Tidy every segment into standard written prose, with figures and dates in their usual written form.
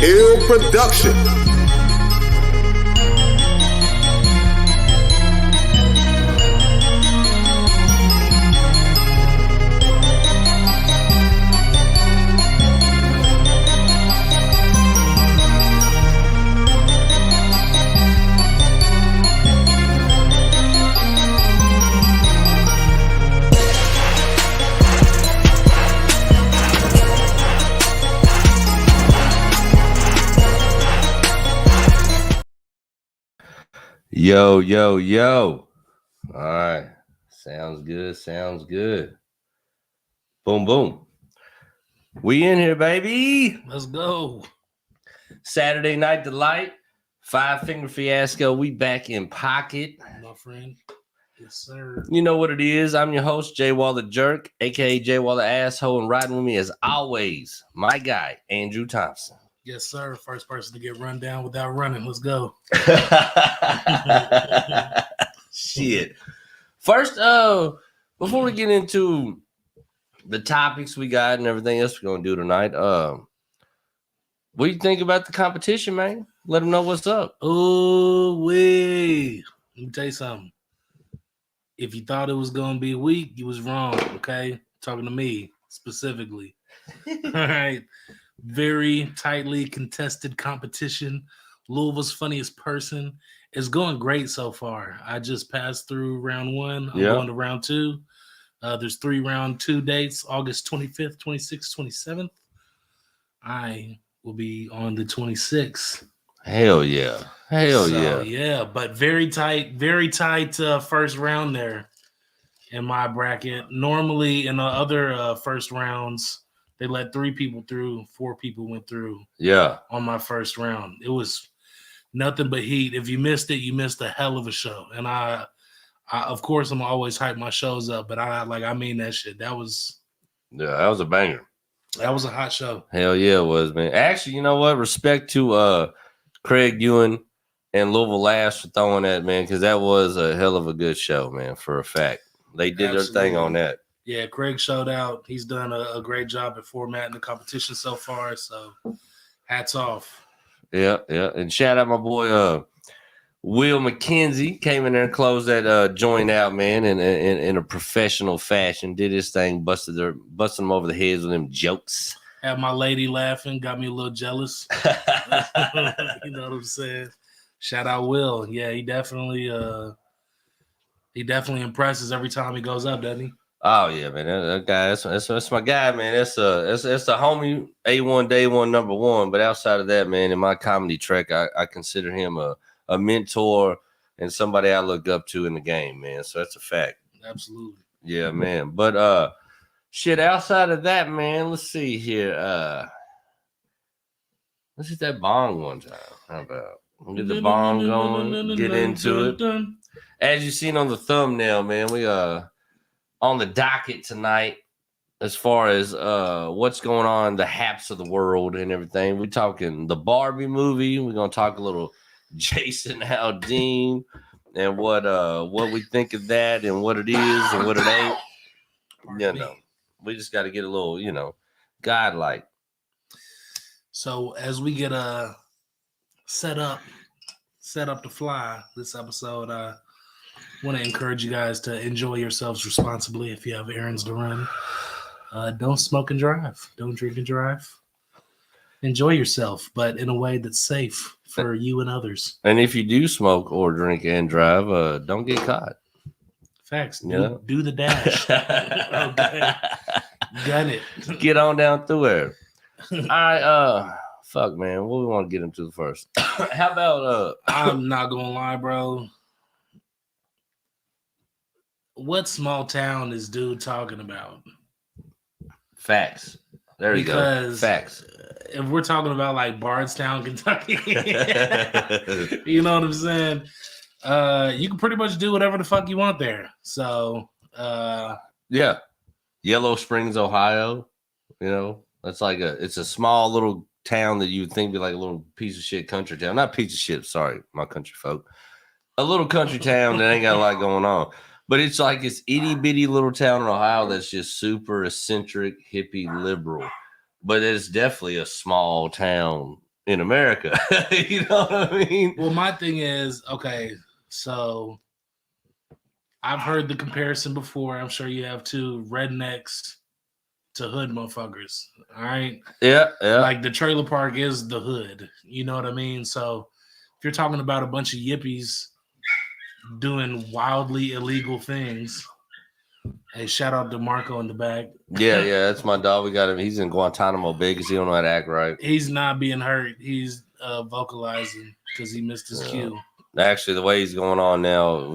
Ill Production. Yo, yo, yo. All right. Sounds good. Sounds good. Boom, boom. We in here, baby. Let's go. Saturday Night Delight. 5-Finger Fiasco. We back in pocket. My friend. Yes, sir. You know what it is. I'm your host, Jay Waller Jerk, a.k.a. Jay Waller Asshole. And riding with me, as always, my guy, Andrew Thompson. Yes, sir. First person to get run down without running. Let's go. Shit. First, before we get into the topics we got and everything else we're gonna do tonight, what do you think about the competition, man? Let them know what's up. Oh, wait. Let me tell you something. If you thought it was gonna be weak, you was wrong. Okay, talking to me specifically. All right. Very tightly contested competition. Louisville's funniest person is going great so far. I just passed through round one. I'm going to round two. There's 3 round 2 dates, August 25th, 26th, 27th. I will be on the 26th. Hell yeah. Hell yeah. Yeah, but very tight first round there in my bracket. Normally in the other first rounds, they let 3 people through, 4 people went through. Yeah. On my first round. It was nothing but heat. If you missed it, you missed a hell of a show. And I of course, I'm always hype my shows up, but I mean that shit. That was a banger. That was a hot show. Hell yeah, it was, man. Actually, you know what? Respect to Craig Ewan and Louisville Laughs for throwing that, man, because that was a hell of a good show, man, for a fact. They did their thing on that. Yeah, Craig showed out. He's done a great job at formatting the competition so far. So hats off. Yeah. And shout out my boy Will McKenzie. Came in there and closed that joint out, man, in a professional fashion. Did his thing, busted them over the heads with them jokes. Had my lady laughing, got me a little jealous. You know what I'm saying? Shout out Will. Yeah, he definitely impresses every time he goes up, doesn't he? Oh yeah, man, that guy. That's my guy, man. That's the homie A1 Day One number 1. But outside of that, man, in my comedy trek, I consider him a mentor and somebody I look up to in the game, man. So that's a fact. Absolutely. Yeah, man. But shit. Outside of that, man, let's see here. Let's hit that bong one time. How about get the bong going? Get into it. As you seen on the thumbnail, man, we on the docket tonight as far as what's going on, the haps of the world and everything. We're talking the Barbie movie. We're gonna talk a little Jason Aldean and what we think of that and what it is and what it ain't. You know, we just got to get a little, godlike. So as we get set up to fly this episode, I want to encourage you guys to enjoy yourselves responsibly. If you have errands to run, don't smoke and drive. Don't drink and drive. Enjoy yourself, but in a way that's safe for you and others. And if you do smoke or drink and drive, don't get caught. Facts. Do the dash. Okay. Got it. Get on down through there. Fuck, man. What we want to get into first? How about I'm not gonna lie, bro. What small town is dude talking about? Facts. There you go. Facts. If we're talking about like Bardstown, Kentucky, you know what I'm saying? You can pretty much do whatever the fuck you want there. So, yeah. Yellow Springs, Ohio, that's it's a small little town that you would think be like a little piece of shit country town. Not piece of shit, sorry, my country folk. A little country town that ain't got a lot going on. But it's like this itty bitty little town in Ohio that's just super eccentric, hippie, liberal. But it's definitely a small town in America. You know what I mean? Well, my thing is, okay, so I've heard the comparison before. I'm sure you have too. Rednecks to hood motherfuckers. All right. Yeah. Like the trailer park is the hood. You know what I mean? So if you're talking about a bunch of yippies doing wildly illegal things, hey, shout out to Marco in the back. Yeah, that's my dog. We got him. He's in Guantanamo Bay because he don't know how to act right. He's not being hurt. He's vocalizing because he missed his cue. Actually, the way he's going on now,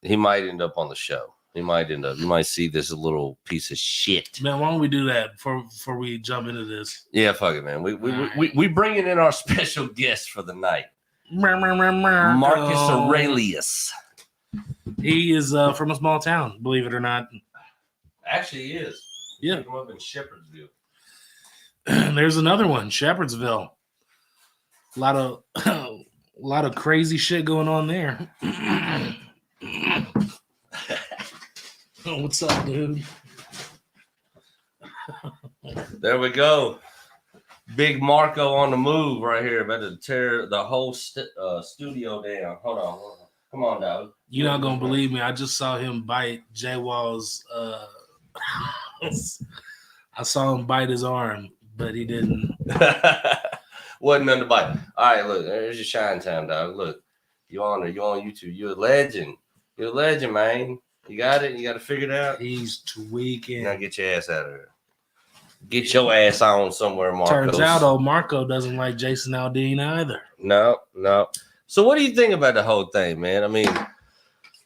he might end up on the show. You might see this little piece of shit. Man, why don't we do that before we jump into this? Yeah, fuck it, man. We bringing in our special guest for the night, Marcus Aurelius. He is from a small town, believe it or not. Actually, he is. Yeah. He grew up in Shepherdsville. There's another one, Shepherdsville. A lot of crazy shit going on there. What's up, dude? There we go. Big Marco on the move right here. About to tear the whole studio down. Hold on. Come on, dog. You're not gonna believe me. I just saw him bite Jay Wall's. I saw him bite his arm, but he didn't. Wasn't nothing to bite. All right, look. There's your shine time, dog. Look, you on YouTube. You're a legend. You're a legend, man. You got it. You got to figure it out. He's tweaking. Now get your ass out of there. Get your ass on somewhere, Marco. Turns out, old Marco doesn't like Jason Aldean either. No. So what do you think about the whole thing, man? I mean,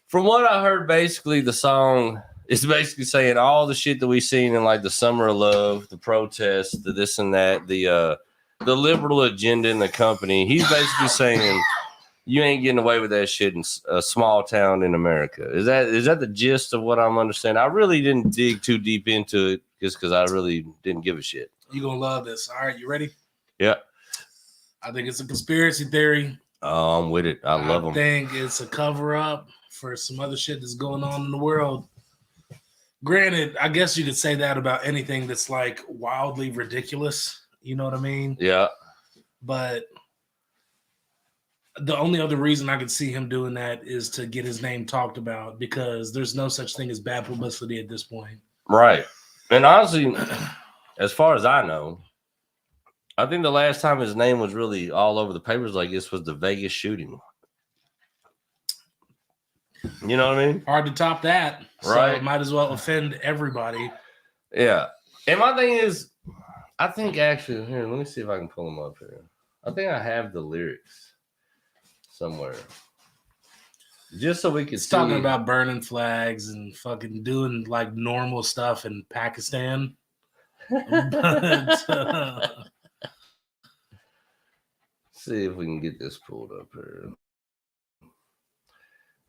from what I heard, basically the song is basically saying all the shit that we've seen in like the Summer of Love, the protests, the this and that, the liberal agenda in the company. He's basically saying you ain't getting away with that shit in a small town in America. Is that the gist of what I'm understanding? I really didn't dig too deep into it just because I really didn't give a shit. You're going to love this. All right, you ready? Yeah. I think it's a conspiracy theory. Oh, I'm with it. I love them. I think it's a cover-up for some other shit that's going on in the world. Granted, I guess you could say that about anything that's like wildly ridiculous. You know what I mean? Yeah. But the only other reason I could see him doing that is to get his name talked about, because there's no such thing as bad publicity at this point. Right. And honestly, as far as I know, I think the last time his name was really all over the papers like this was the Vegas shooting. You know what I mean? Hard to top that. Right. So might as well offend everybody. Yeah. And my thing is, I think actually, here, let me see if I can pull them up here. I think I have the lyrics somewhere. Just so we can see. Talking about burning flags and fucking doing like normal stuff in Pakistan. But, see if we can get this pulled up here.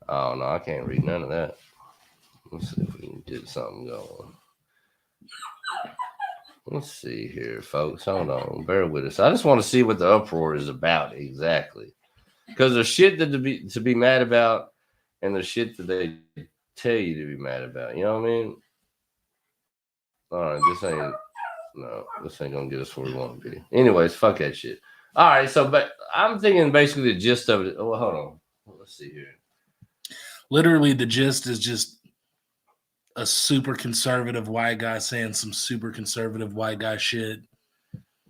Oh, no, I can't read none of that. Let's see if we can get something going. Let's see here, folks. Hold on. Bear with us. I just want to see what the uproar is about exactly. Because there's shit that to be mad about, and there's shit that they tell you to be mad about. You know what I mean? All right, this ain't going to get us where we want to be. Anyways, fuck that shit. All right, so but I'm thinking basically the gist of it. Oh, hold on. Let's see here. Literally, the gist is just a super conservative white guy saying some super conservative white guy shit.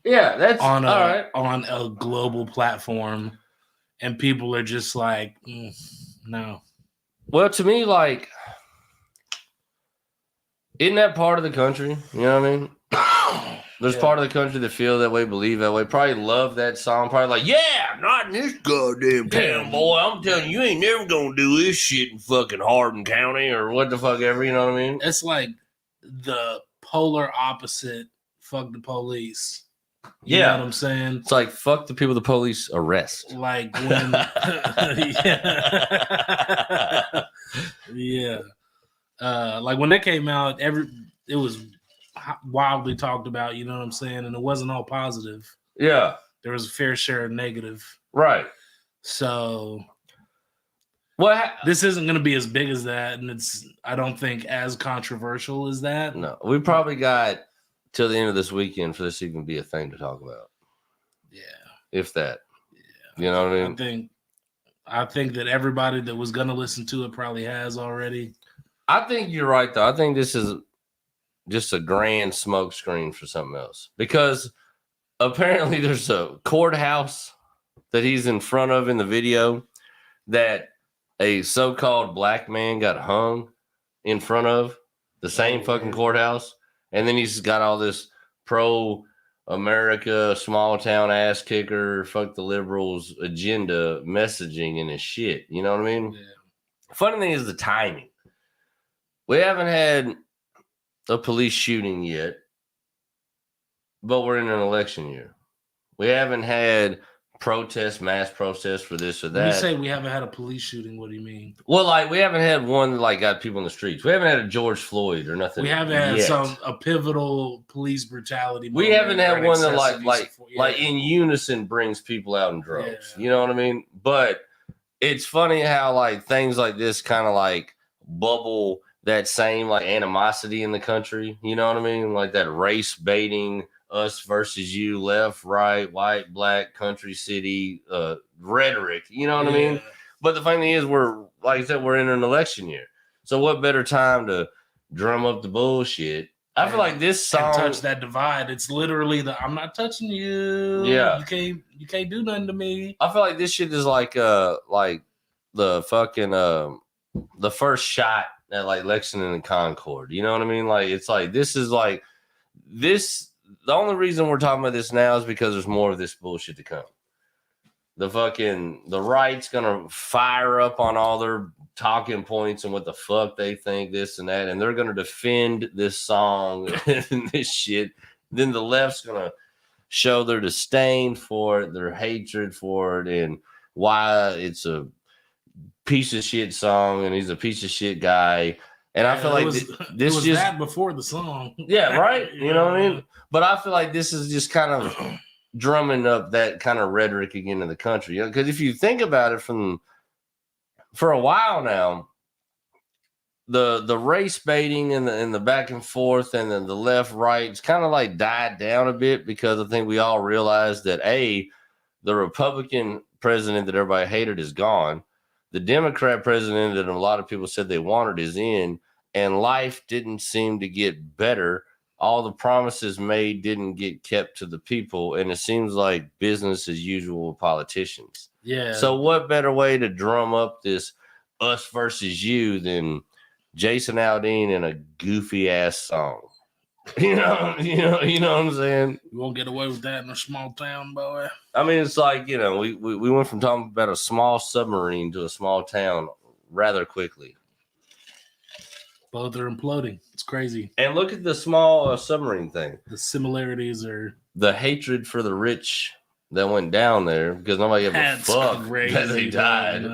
Yeah, that's on all a global platform, and people are just like, no. Well, to me, like, isn't that part of the country? You know what I mean? There's part of the country that feel that way, believe that way, probably love that song, probably like, yeah, not in this goddamn town, boy. I'm telling you, you ain't never gonna do this shit in fucking Hardin County or what the fuck ever, you know what I mean? It's like the polar opposite, fuck the police. You know what I'm saying? It's like, fuck the people the police arrest. Like when, yeah. Like when they came out, it was wildly talked about, you know what I'm saying? And it wasn't all positive. Yeah. There was a fair share of negative. Right. So this isn't going to be as big as that, and it's, I don't think, as controversial as that. No. We probably got till the end of this weekend for this to even be a thing to talk about. Yeah. If that. Yeah. You know what I mean? I think that everybody that was gonna listen to it probably has already. I think you're right though. I think this is just a grand smoke screen for something else. Because apparently there's a courthouse that he's in front of in the video that a so-called black man got hung in front of the same fucking courthouse. And then he's got all this pro-America, small town ass kicker, fuck the liberals agenda messaging in his shit. You know what I mean? Yeah. Funny thing is the timing. We haven't had a police shooting yet, but we're in an election year. We haven't had mass protests for this or that. When you say we haven't had a police shooting, what do you mean? Well, like we haven't had one that like got people in the streets. We haven't had a George Floyd or nothing. We haven't had yet. a pivotal police brutality. We haven't had one that like in unison brings people out in droves. Yeah. You know what I mean? But it's funny how like things like this kind of like bubble that same like animosity in the country. You know what I mean? Like that race baiting, us versus you, left, right, white, black, country, city, rhetoric. You know what I mean? But the funny thing is, we're like I said, we're in an election year. So what better time to drum up the bullshit? I feel like this song touch that divide. It's literally the I'm not touching you. Yeah, you can't do nothing to me. I feel like this shit is like the fucking the first shot at like Lexington and Concord. You know what I mean? Like it's like this is like this. The only reason we're talking about this now is because there's more of this bullshit to come. The right's gonna fire up on all their talking points and what the fuck they think this and that, and they're gonna defend this song and this shit. Then the left's gonna show their disdain for it, their hatred for it, and why it's a piece of shit song and he's a piece of shit guy. And I feel like this was just that before the song. Yeah, right. You know what I mean? But I feel like this is just kind of drumming up that kind of rhetoric again in the country. You know, because if you think about it for a while now, the race baiting and the back and forth and then the left right, it's kind of like died down a bit because I think we all realized that the Republican president that everybody hated is gone. The Democrat president that a lot of people said they wanted is in, and life didn't seem to get better. All the promises made didn't get kept to the people, and it seems like business as usual with politicians. Yeah. So what better way to drum up this us versus you than Jason Aldean in a goofy ass song? You know what I'm saying? You won't get away with that in a small town, boy. I mean, it's like, you know, we went from talking about a small submarine to a small town rather quickly. Both are imploding. It's crazy. And look at the small submarine thing. The similarities are the hatred for the rich that went down there because nobody gave a fuck that they died.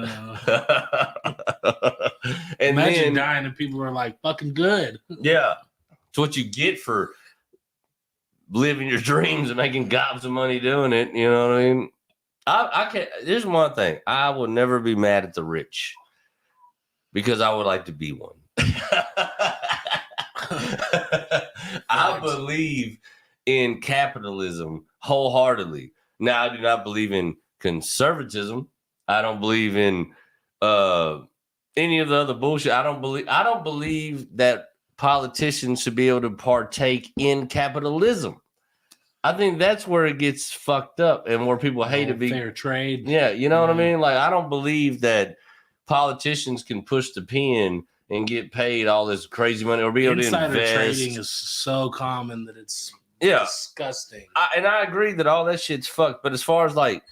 And imagine dying and people are like, fucking good. Yeah. It's what you get for living your dreams and making gobs of money doing it. You know what I mean? I can't. There's one thing. I will never be mad at the rich because I would like to be one. I believe in capitalism wholeheartedly. Now, I do not believe in conservatism. I don't believe in any of the other bullshit. I don't believe that politicians should be able to partake in capitalism. I think that's where it gets fucked up and where people hate to be fair trade. Yeah, you know what I mean? Like, I don't believe that politicians can push the pen and get paid all this crazy money or be able to invest. Insider trading is so common that it's disgusting. And I agree that all that shit's fucked. But as far as like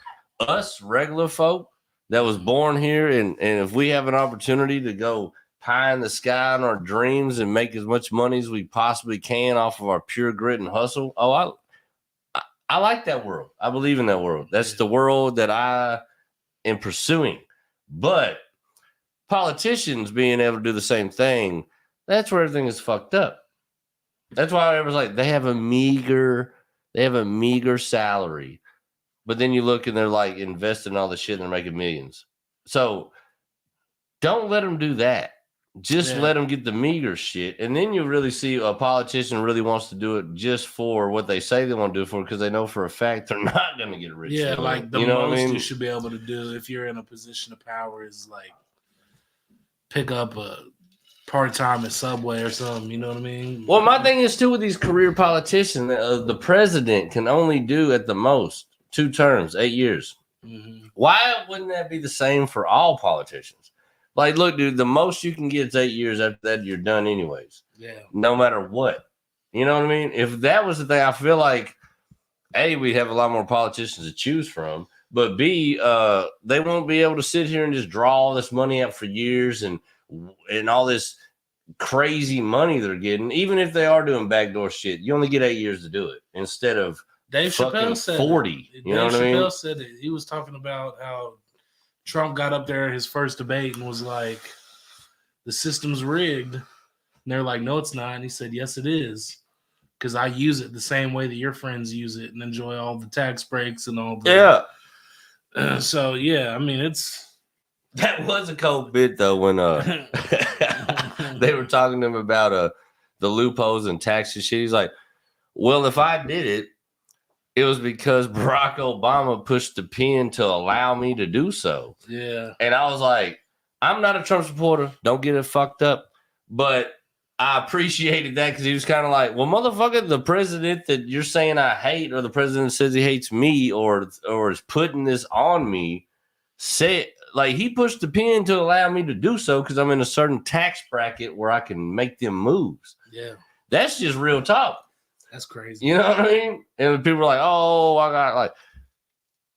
us regular folk that was born here, and if we have an opportunity to go pie in the sky on our dreams and make as much money as we possibly can off of our pure grit and hustle, I like that world. I believe in that world. That's the world that I am pursuing. But politicians being able to do the same thing, that's where everything is fucked up. That's why everyone's like, they have a meager salary. But then you look and they're like investing all the shit and they're making millions. So don't let them do that. Just let them get the meager shit. And then you really see a politician really wants to do it just for what they say they want to do it for, because they know for a fact they're not going to get rich. Yeah, like the you know most what I mean? you should be able to do if you're in a position of power is like pick up a part-time at Subway or something. You know what I mean? Well, my thing is too with these career politicians, the president can only do at the most 2 terms, 8 years. Mm-hmm. Why wouldn't that be the same for all politicians? Like, look, dude, the most you can get is 8 years. After that, you're done anyways. Yeah. No matter what. You know what I mean? If that was the thing, I feel like, A, we'd have a lot more politicians to choose from. But B, they won't be able to sit here and just draw all this money out for years and all this crazy money they're getting. Even if they are doing backdoor shit, you only get 8 years to do it instead of Dave Chappelle said 40. It. You know what I mean? Chappelle said it. He was talking about how Trump got up there his first debate and was like, the system's rigged. And they're like, no, it's not. And he said, yes, it is. Because I use it the same way that your friends use it and enjoy all the tax breaks and all the... Yeah. So, yeah, I mean, it's... That was a cold bit, though, when they were talking to him about the loopholes and tax and shit. He's like, well, if I did it, it was because Barack Obama pushed the pin to allow me to do so. Yeah. And I was like, I'm not a Trump supporter. Don't get it fucked up. But I appreciated that because he was kind of like, well, motherfucker, the president that you're saying I hate, or the president says he hates me or is putting this on me, said, like, he pushed the pin to allow me to do so because I'm in a certain tax bracket where I can make them moves. Yeah. That's just real talk. That's crazy. You know what I mean? And people are like, oh, I got, like,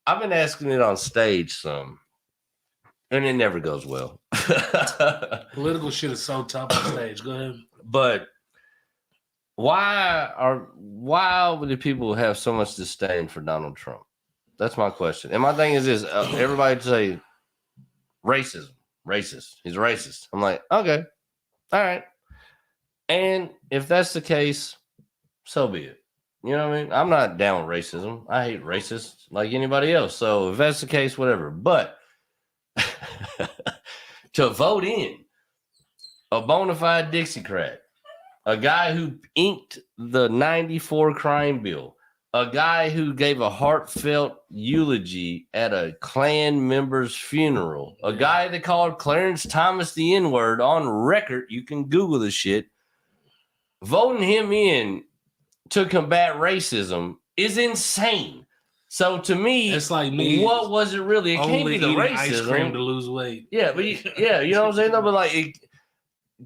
I've been asking it on stage some, and it never goes well. Political shit is so tough on stage. Go ahead. But why would the people have so much disdain for Donald Trump? That's my question. And my thing is this: everybody say racism, racist. He's a racist. I'm like, okay, all right. And if that's the case, so be it. You know what I mean? I'm not down with racism. I hate racists like anybody else. So if that's the case, whatever. But to vote in a bona fide Dixiecrat, a guy who inked the 94 crime bill, a guy who gave a heartfelt eulogy at a Klan member's funeral, a guy that called Clarence Thomas the N-word on record, you can Google the shit, voting him in to combat racism is insane. So to me, it's like me. What was it really? It can't be the racism. Ice cream to lose weight. Yeah, but you know what I'm saying? No, but like,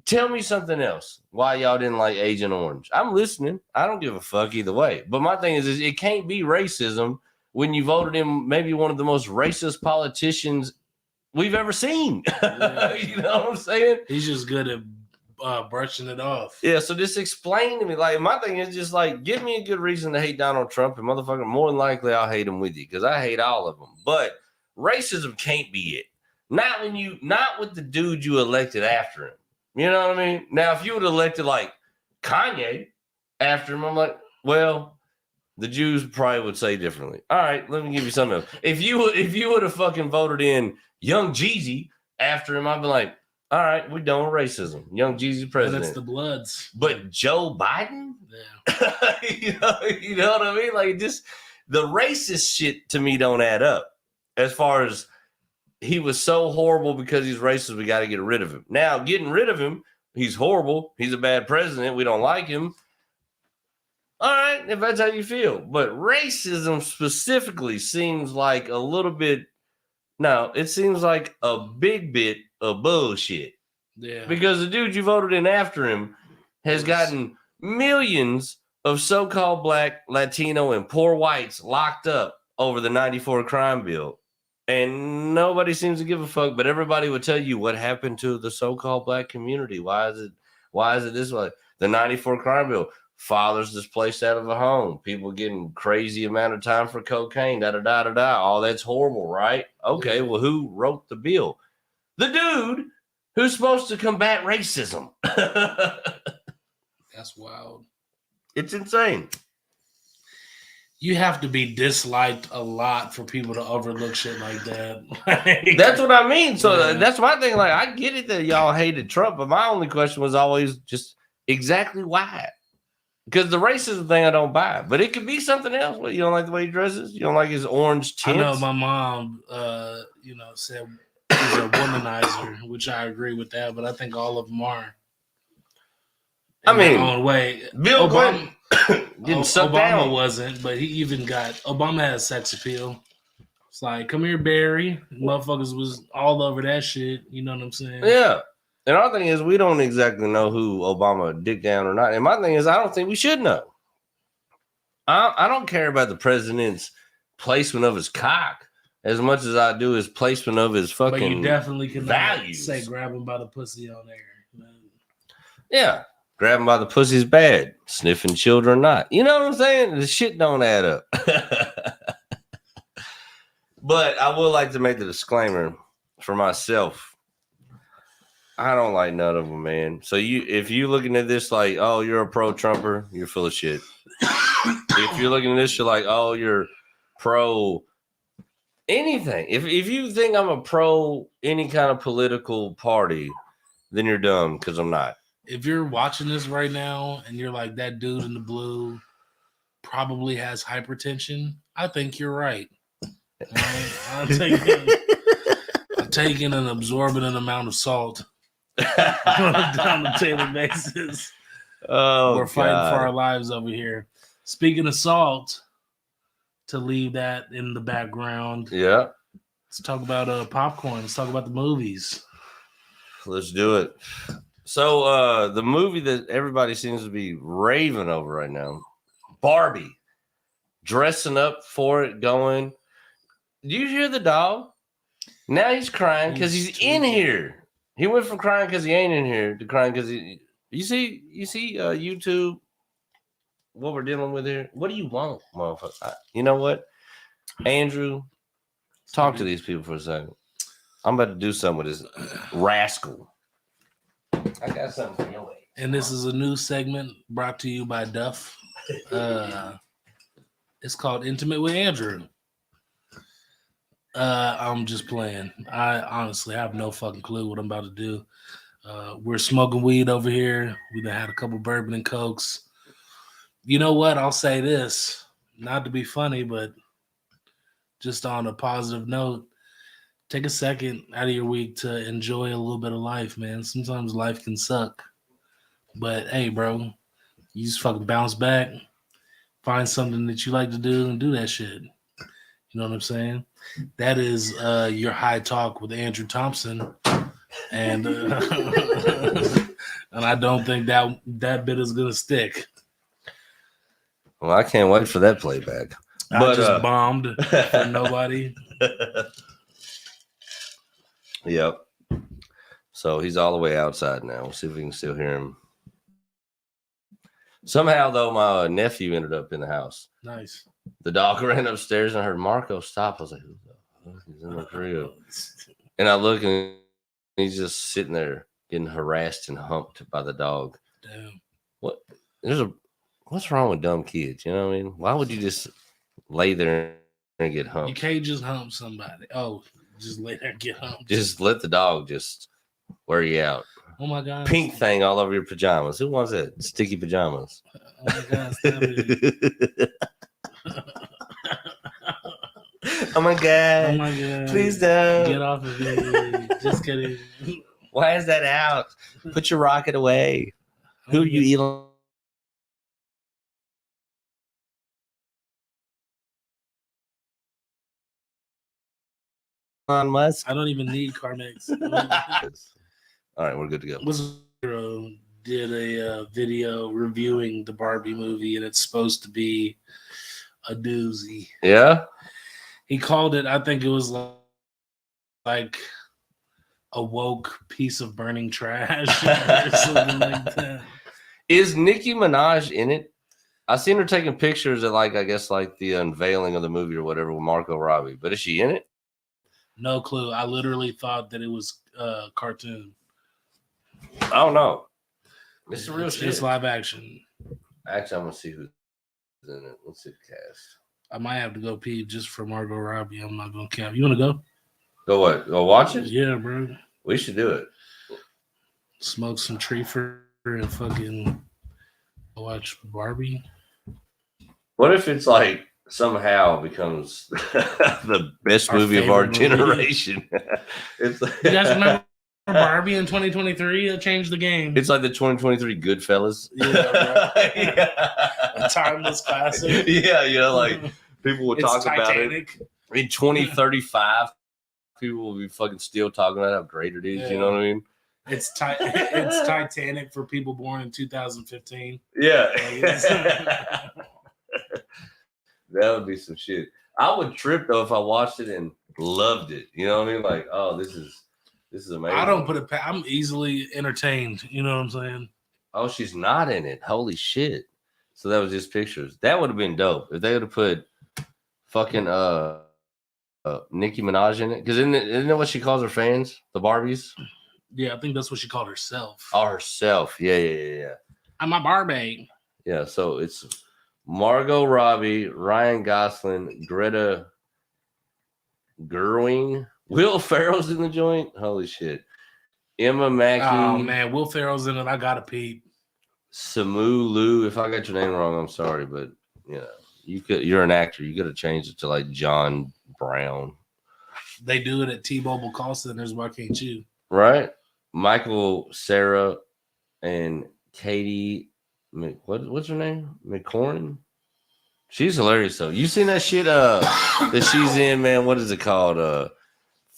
tell me something else. Why y'all didn't like Agent Orange? I'm listening. I don't give a fuck either way. But my thing is it can't be racism when you voted in maybe one of the most racist politicians we've ever seen. Yeah. You know what I'm saying? He's just good at brushing it off. Yeah, so just explain to me. Like, my thing is just like, give me a good reason to hate Donald Trump, and motherfucker, more than likely I'll hate him with you because I hate all of them. But racism can't be it. Not with the dude you elected after him. You know what I mean? Now, if you would have elected like Kanye after him, I'm like, well, the Jews probably would say differently. All right, let me give you something else. If you would have fucking voted in Young Jeezy after him, I'd be like, all right, we're done with racism. Young Jeezy president. And it's the Bloods. But Joe Biden? Yeah. you know what I mean? Like, just the racist shit to me don't add up. As far as he was so horrible because he's racist, we got to get rid of him. Now, getting rid of him, he's horrible. He's a bad president. We don't like him. All right, if that's how you feel. But racism specifically seems like a little bit, no, it seems like a big bit of bullshit. Yeah. Because the dude you voted in after him has gotten millions of so-called Black, Latino, and poor whites locked up over the 94 crime bill. And nobody seems to give a fuck, but everybody would tell you what happened to the so-called Black community. Why is it this way? The 94 crime bill. Fathers displaced out of a home. People getting crazy amount of time for cocaine. Da-da-da-da-da. All that's horrible, right? Okay, well, who wrote the bill? The dude who's supposed to combat racism. That's wild. It's insane. You have to be disliked a lot for people to overlook shit like that. That's what I mean. So Yeah. that's my thing. Like, I get it that y'all hated Trump, but my only question was always just exactly why. Because the racism thing I don't buy, but it could be something else. What, you don't like the way he dresses? You don't like his orange tints? I know my mom, said he's a womanizer, which I agree with that. But I think all of them are. I mean, their own way. Bill Clinton getting sucked Obama down. wasn't, but he even got Obama has sex appeal. It's like, come here, Barry. Motherfuckers was all over that shit. You know what I'm saying? Yeah. And our thing is, we don't exactly know who Obama dick down or not. And my thing is, I don't think we should know. I don't care about the president's placement of his cock as much as I do his placement of his fucking But you definitely cannot values. say grab him by the pussy on there. Yeah. Grab him by the pussy's bad. Sniffing children not. You know what I'm saying? The shit don't add up. But I would like to make the disclaimer for myself. I don't like none of them, man. So if you're looking at this like, oh, you're a pro-Trumper, you're full of shit. If you're looking at this, you're like, oh, you're pro anything. If you think I'm a pro any kind of political party, then you're dumb because I'm not. If you're watching this right now and you're like, that dude in the blue probably has hypertension, I think you're right. I'm taking and absorbing an amount of salt on a daily basis. Oh, we're fighting for our lives over here. Speaking of salt, to leave that in the background. Yeah. Let's talk about popcorn. Let's talk about the movies. Let's do it. So the movie that everybody seems to be raving over right now, Barbie, dressing up for it, going. Do you hear the dog? Now he's crying because he's in here. He went from crying because he ain't in here to crying because he. You see YouTube. What we're dealing with here. What do you want, motherfucker? You know what, Andrew? Talk to these people for a second. I'm about to do something with this rascal. I got something for your way. And this is a new segment brought to you by Duff. It's called Intimate with Andrew. I'm just playing. I honestly have no fucking clue what I'm about to do. We're smoking weed over here. We done had a couple bourbon and cokes. You know what? I'll say this, not to be funny, but just on a positive note, take a second out of your week to enjoy a little bit of life, man. Sometimes life can suck. But hey, bro, you just fucking bounce back, find something that you like to do and do that shit. You know what I'm saying? That is your high talk with Andrew Thompson. And and I don't think that bit is gonna stick. Well, I can't wait for that playback. I just bombed for nobody. Yep. So he's all the way outside now. We'll see if we can still hear him. Somehow, though, my nephew ended up in the house. Nice. The dog ran upstairs and I heard Marco stop. I was like, who the fuck is in the crib? And I look and he's just sitting there getting harassed and humped by the dog. Damn. What's wrong with dumb kids? You know what I mean? Why would you just lay there and get humped? You can't just hump somebody. Oh, just lay there and get humped. Just let the dog just wear you out. Oh my God. Pink thing all over your pajamas. Who wants that? Sticky pajamas. Oh my God. Stop it. Oh my God. Oh my God. Please don't. Get off of me. Just kidding. Why is that out? Put your rocket away. Who are you, Elon Musk? I don't even need Carmex. All right, we're good to go. Hero did a video reviewing the Barbie movie, and it's supposed to be a doozy. Yeah? He called it, I think it was like a woke piece of burning trash or something like that. Is Nicki Minaj in it? I seen her taking pictures at I guess the unveiling of the movie or whatever with Margot Robbie. But is she in it? No clue. I literally thought that it was a cartoon. I don't know. It's real shit. It's live action. Actually, I'm gonna see who's in it. Let's see the cast. I might have to go pee just for Margot Robbie. I'm not gonna count. You want to go? Go what? Go watch it? Yeah, bro. We should do it. Smoke some tree fur and fucking watch Barbie. What if it's like somehow becomes the best Our movie of our favorite movie. generation? It's like, You guys remember Barbie in 2023? It changed the game. it's like the 2023 Goodfellas. Yeah, bro. Yeah. A timeless classic. Yeah, you know, like people will It's talk about it. Titanic. In 2035, people will be fucking still talking about how great it is. Yeah. You know what I mean? It's Titanic for people born in 2015. Yeah. Like, That would be some shit. I would trip though if I watched it and loved it. You know what I mean? Like, oh, this is amazing. I don't put it. I'm easily entertained. You know what I'm saying? Oh, she's not in it. Holy shit. So that was just pictures. That would have been dope if they would have put fucking Nicki Minaj in it. Because isn't that what she calls her fans? The Barbies? Yeah, I think that's what she called herself. Oh, herself. Yeah. I'm a Barbie. Yeah, so it's Margot Robbie, Ryan Gosling, Greta Gerwig, Will Ferrell's in the joint. Holy shit. Emma Mackey. Oh man, Will Ferrell's in it. I gotta peep. Samu Liu. If I got your name wrong, I'm sorry, but you know, you're an actor. You could have changed it to like John Brown. They do it at T-Mobile call centers. Why can't you? Right? Michael, Sarah, and Katie. What's her name? McCorn. She's hilarious though. You seen that shit that she's in, man? What is it called?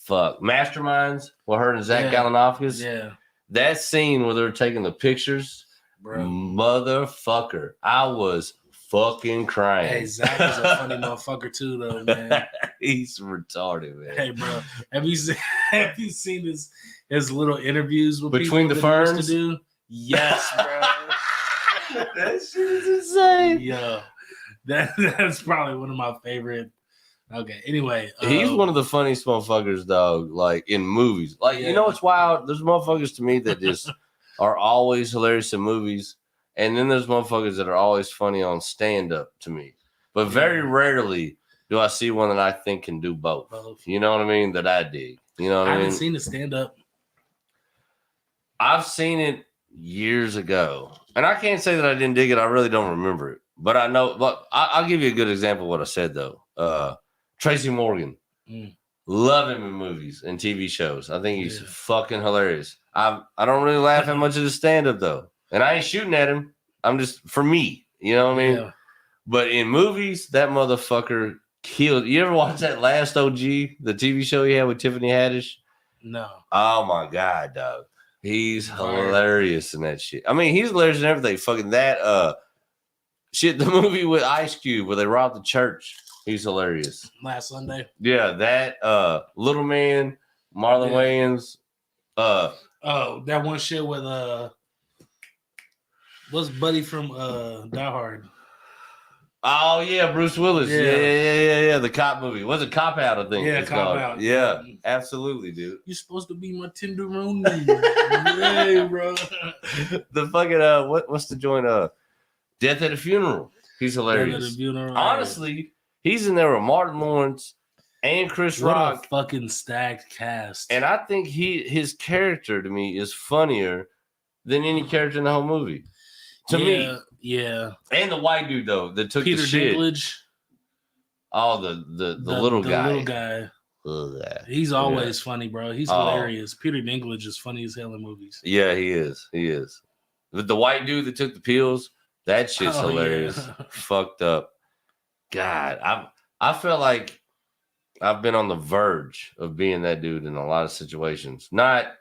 Masterminds with her and Zach Galifianakis. Yeah. That scene where they're taking the pictures, Bro. motherfucker. I was fucking crying. Hey, Zach is a funny motherfucker too, though, man. He's retarded, man. Hey, bro, have you seen his little interviews with Between people the that he Ferns? used to do? Yes, bro. That shit is insane. Yo, that's probably one of my favorite. Okay, anyway, He's one of the funniest motherfuckers, dog. Like in movies, like you know what's wild? There's motherfuckers to me that just are always hilarious in movies, and then there's motherfuckers that are always funny on stand up to me. But very rarely do I see one that I think can do both. You know what I mean? That I dig. You know what I mean? I haven't seen the stand up. I've seen it years ago, and I can't say that I didn't dig it. I really don't remember it, but I know. But I'll give you a good example of what I said though. Tracy Morgan, love him in movies and TV shows. I think he's fucking hilarious. I don't really laugh at much of the stand up though, and I ain't shooting at him. I'm just for me, you know what I mean. Yeah. But in movies, that motherfucker killed. You ever watch that Last OG, the TV show he had with Tiffany Haddish? No. Oh my god, dog. He's hilarious in that shit. I mean, he's hilarious in everything. Fucking that shit, the movie with Ice Cube where they robbed the church. He's hilarious. Last Sunday. Yeah, that Little Man, Marlon Wayans. Oh, that one shit with what's Buddy from Die Hard? Oh yeah, Bruce Willis. Yeah. The cop movie. Was it Cop Out? I think. Yeah, Cop Out. Yeah, absolutely, dude. You're supposed to be my tenderoni. Hey, bro. The fucking what's the joint? Death at a Funeral. He's hilarious. Honestly, he's in there with Martin Lawrence and Chris Rock. A fucking stacked cast. And I think his character to me is funnier than any character in the whole movie. To me. Yeah. And the white dude though that took Peter the shit. Dinklage. Oh, the little guy. Little guy. He's always funny, bro. He's hilarious. Peter Dinklage is funny as hell in movies. Yeah, he is. But the white dude that took the pills, that shit's hilarious. Yeah. Fucked up. God, I felt like I've been on the verge of being that dude in a lot of situations. Not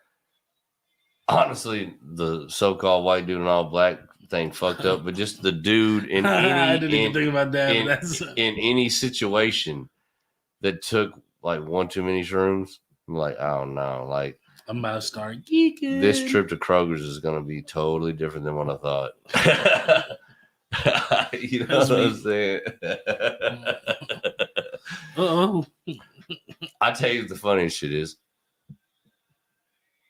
honestly the so-called white dude in all black thing fucked up, but just the dude in any I didn't even think about that. In any situation that took like one too many shrooms. I'm like, I don't know. Like I'm about to start geeking. This trip to Kroger's is gonna be totally different than what I thought. You know what I'm saying? I tell you what the funniest shit is.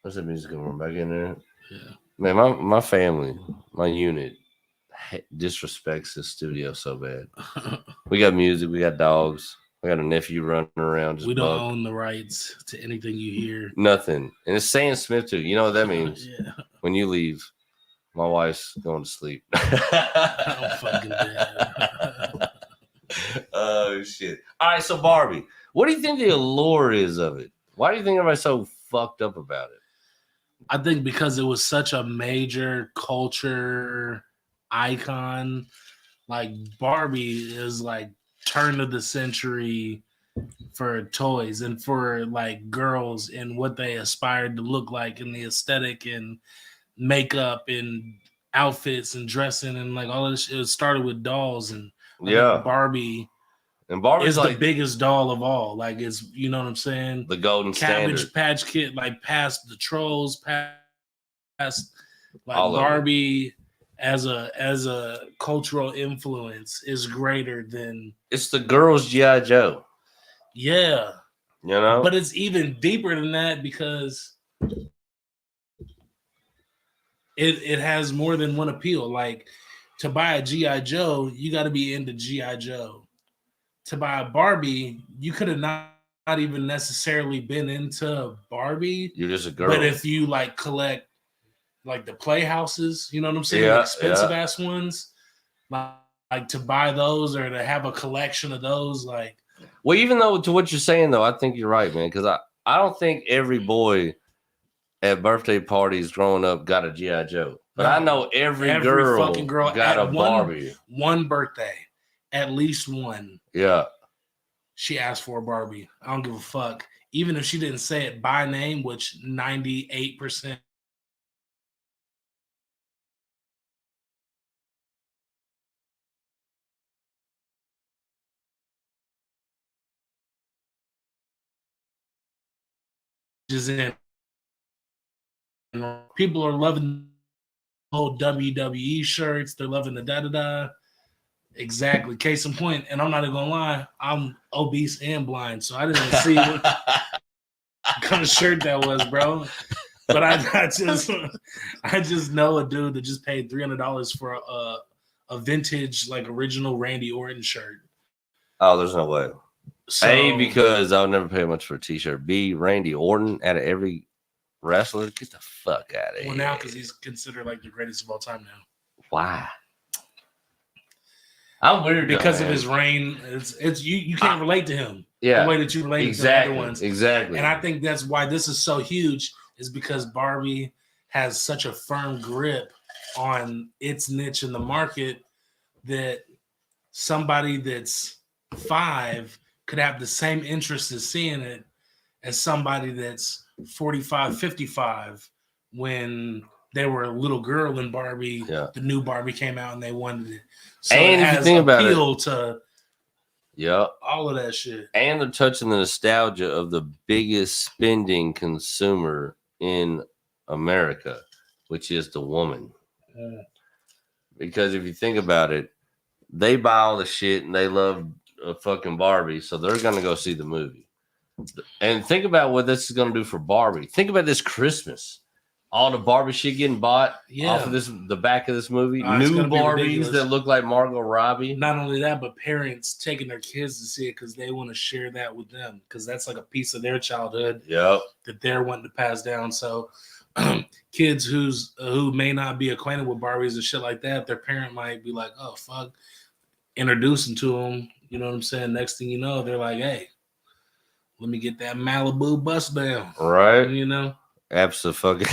What's that music gonna run back in there? Yeah. Man, my family, my unit disrespects the studio so bad. We got music, we got dogs, we got a nephew running around. Just we don't buck. own the rights to anything you hear. Nothing. And it's Sam Smith too. You know what that means? Yeah. When you leave, my wife's going to sleep. I'm fucking dead. Oh shit. All right, so Barbie, what do you think the allure is of it? Why do you think everybody's so fucked up about it? I think because it was such a major culture icon. Like Barbie is like turn of the century for toys and for like girls and what they aspired to look like and the aesthetic and makeup and outfits and dressing and like all of this shit. It started with dolls and I think Barbie and Barbie's is like the biggest doll of all. Like it's, you know what I'm saying? The golden Cabbage standard. Patch Kid, like past the Trolls, past like All of Barbie as a cultural influence is greater than It's the girls' G.I. Joe. yeah. You know? But it's even deeper than that because it has more than one appeal. Like to buy a G.I. Joe, you got to be into G.I. Joe. To buy a Barbie, you could have not even necessarily been into Barbie. You're just a girl. But if you like collect like the playhouses, you know what I'm saying? Yeah, The expensive ass ones, like to buy those or to have a collection of those, like. Well, even though to what you're saying though, I think you're right, man. Because I don't think every boy at birthday parties growing up got a G.I. Joe, but I know every fucking girl got a Barbie. One birthday, at least one. Yeah. She asked for a Barbie. I don't give a fuck. Even if she didn't say it by name, which 98% is in. People are loving the whole WWE shirts. They're loving the da-da-da. Exactly. Case in point, and I'm not even gonna lie, I'm obese and blind, so I didn't even see what kind of shirt that was, bro. But I just know a dude that just paid $300 for a vintage, like original Randy Orton shirt. Oh, there's no way. So, A, because I would never pay much for a t-shirt. B, Randy Orton out of every wrestler. Get the fuck out of here. Well, now because he's considered like the greatest of all time now. Why? I'm weird because of his reign. It's you can't relate to him. Yeah, the way that you relate to the other ones. Exactly. And I think that's why this is so huge, is because Barbie has such a firm grip on its niche in the market that somebody that's 5 could have the same interest in seeing it as somebody that's 45, 55 when they were a little girl in Barbie. Yeah. The new Barbie came out and they wanted it. So and it if has you think about appeal it, to all of that shit. And they're touching the nostalgia of the biggest spending consumer in America, which is the woman. Yeah. Because if you think about it, they buy all the shit and they love a fucking Barbie, so they're gonna go see the movie. And think about what this is gonna do for Barbie. Think about this Christmas. All the Barbie shit getting bought off of the back of this movie. New Barbies that look like Margot Robbie. Not only that, but parents taking their kids to see it because they want to share that with them, because that's like a piece of their childhood that they're wanting to pass down. So kids who may not be acquainted with Barbies and shit like that, their parent might be like, oh, fuck, introducing to them. You know what I'm saying? Next thing you know, they're like, hey, let me get that Malibu bust down. Right. You know? Absolutely.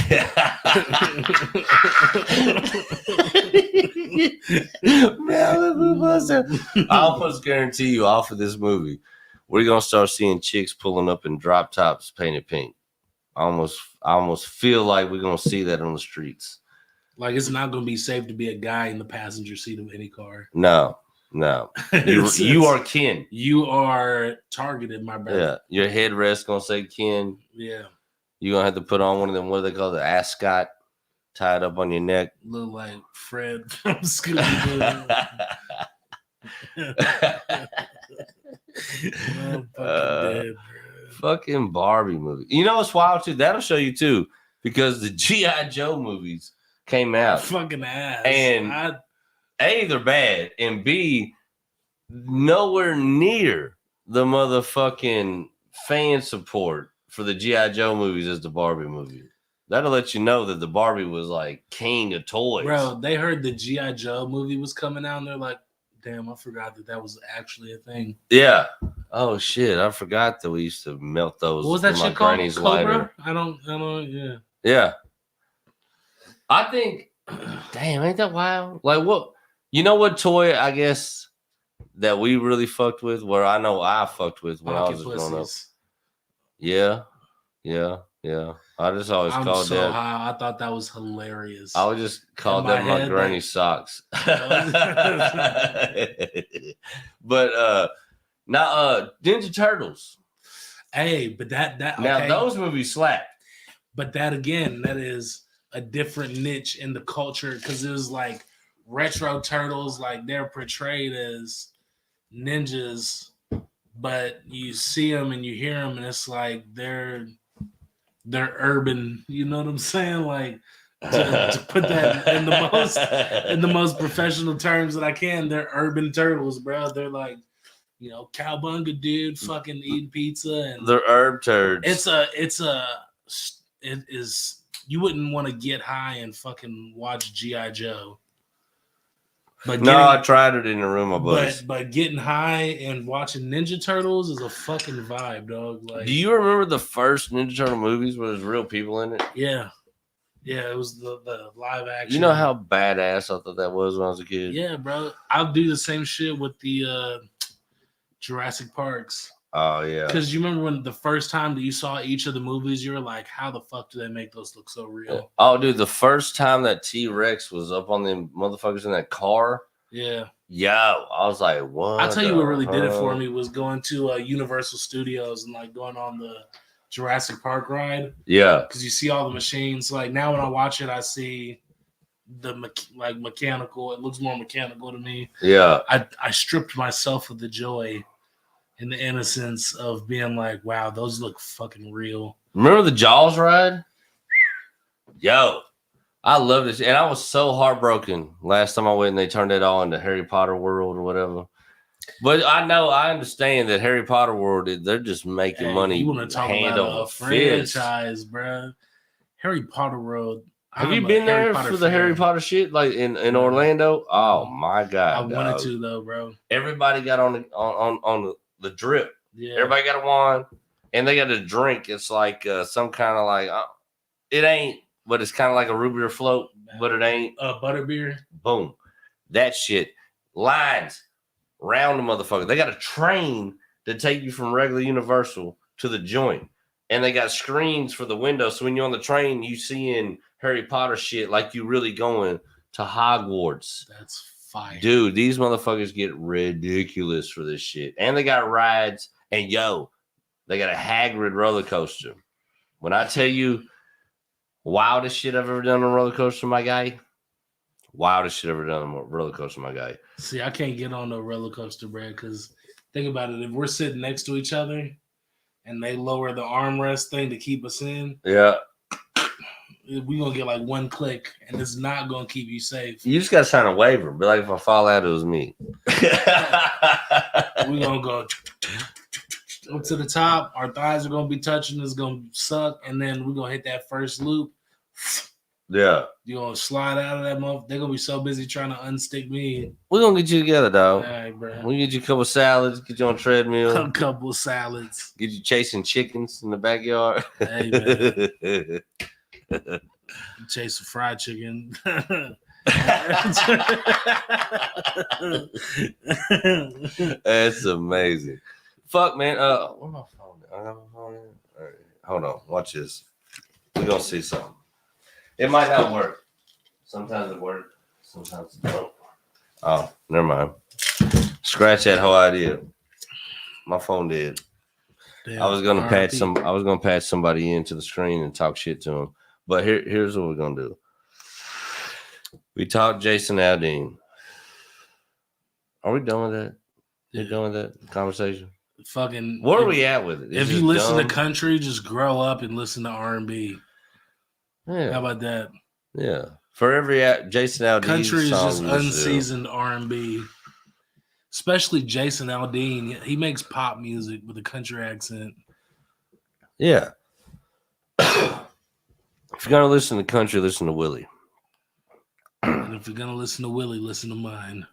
Malibu buster. I almost guarantee you, off of this movie, we're gonna start seeing chicks pulling up in drop tops painted pink. I almost feel like we're gonna see that on the streets. Like it's not gonna be safe to be a guy in the passenger seat of any car. No. You are kin. You are targeted, my brother. Yeah, your headrest gonna say kin. Yeah. You're going to have to put on one of them, what do they call the ascot, tied up on your neck. Look like Fred from Scooby-Doo. Fucking Barbie movie. You know what's wild, too? That'll show you, too, because the G.I. Joe movies came out. Fucking ass. And A, they're bad, and B, nowhere near the motherfucking fan support for the G.I. Joe movies as the Barbie movie. That'll let you know that the Barbie was like king of toys. Bro, they heard the G.I. Joe movie was coming out, and they're like, damn, I forgot that was actually a thing. Yeah. Oh, shit. I forgot that we used to melt those. What was that shit called? Cobra? Lighter. I don't, yeah. Yeah. I think, damn, ain't that wild? Like, what? You know what toy, I guess, that we really fucked with, where I know I fucked with when I was growing up? Yeah. I just always called that. High. I thought that was hilarious. I would just call them my granny socks. But now Ninja Turtles. Hey, but that okay. Now those movies slap. But that again, that is a different niche in the culture because it was like retro turtles, like they're portrayed as ninjas, but you see them and you hear them, and it's like they're urban. You know what I'm saying? Like to put that in the most professional terms that I can, they're urban turtles, bro. They're like, you know, cowbunga dude, fucking eating pizza, and they're herb turds. It is. You wouldn't want to get high and fucking watch G.I. Joe. But I tried it in the room, my buddies. But getting high and watching Ninja Turtles is a fucking vibe, dog. Like, do you remember the first Ninja Turtle movies where there's real people in it? Yeah, it was the live action. You know how badass I thought that was when I was a kid? Yeah, bro. I'll do the same shit with the Jurassic Parks. Oh, yeah. Because you remember when the first time that you saw each of the movies, you were like, how the fuck do they make those look so real? Oh, dude, the first time that T-Rex was up on them motherfuckers in that car. Yeah. Yo, I was like, what? I'll tell you what really did it for me was going to Universal Studios and like going on the Jurassic Park ride. Yeah. Because you see all the machines. Like now when I watch it, I see the mechanical. It looks more mechanical to me. Yeah. I stripped myself of the joy and the innocence of being like, wow, those look fucking real. Remember the Jaws ride? Yo, I love this. And I was so heartbroken last time I went and they turned it all into Harry Potter World or whatever. But I understand that Harry Potter World, they're just making money. You want to talk about a franchise, bro. Harry Potter World. Have you been there for the Harry Potter shit, like in Orlando? Oh my god! I wanted to though, bro. Everybody got on the drip. Yeah. Everybody got a wand, and they got a drink. It's like some kind of like it ain't, but it's kind of like a root beer float, but it ain't. Butterbeer. Boom, that shit. Lines round the motherfucker. They got a train to take you from regular Universal to the joint, and they got screens for the window. So when you're on the train, you seeing Harry Potter shit like you really going to Hogwarts. That's fire. Dude, these motherfuckers get ridiculous for this shit. And they got rides. And yo, they got a Hagrid roller coaster. When I tell you wildest shit I've ever done on a roller coaster, my guy. Wildest shit I've ever done on a roller coaster, my guy. See, I can't get on a roller coaster, Brad, because think about it. If we're sitting next to each other and they lower the armrest thing to keep us in. Yeah. We're going to get like one click, and it's not going to keep you safe. You just got to sign a waiver. Be like, if I fall out, it was me. We're going to go up to the top. Our thighs are going to be touching. It's going to suck. And then we're going to hit that first loop. Yeah. You're going to slide out of that motherfucker. They're going to be so busy trying to unstick me. We're going to get you together, dog. All right, bro. We'll get you a couple salads, get you on a treadmill. A couple salads. Get you chasing chickens in the backyard. Hey, man. Chase some fried chicken. That's amazing. Fuck, man. Where's my phone? I got my phone in. All right. Hold on. Watch this. We're gonna see something. It might not work. Sometimes it works. Sometimes it don't. Oh, never mind. Scratch that whole idea. My phone did. Damn, I was gonna patch somebody into the screen and talk shit to him. But here's what we're gonna do. We talked Jason Aldean. Are we done with that? Yeah. You done with that conversation? Fucking. Where are we at with it? If you listen to country, just grow up and listen to R&B. Yeah. How about that? Yeah. For every Jason Aldean Country is song just you listen to. unseasoned R&B. Especially Jason Aldean. He makes pop music with a country accent. Yeah. If you're gonna listen to country, listen to Willie. And if you're gonna listen to Willie, listen to mine.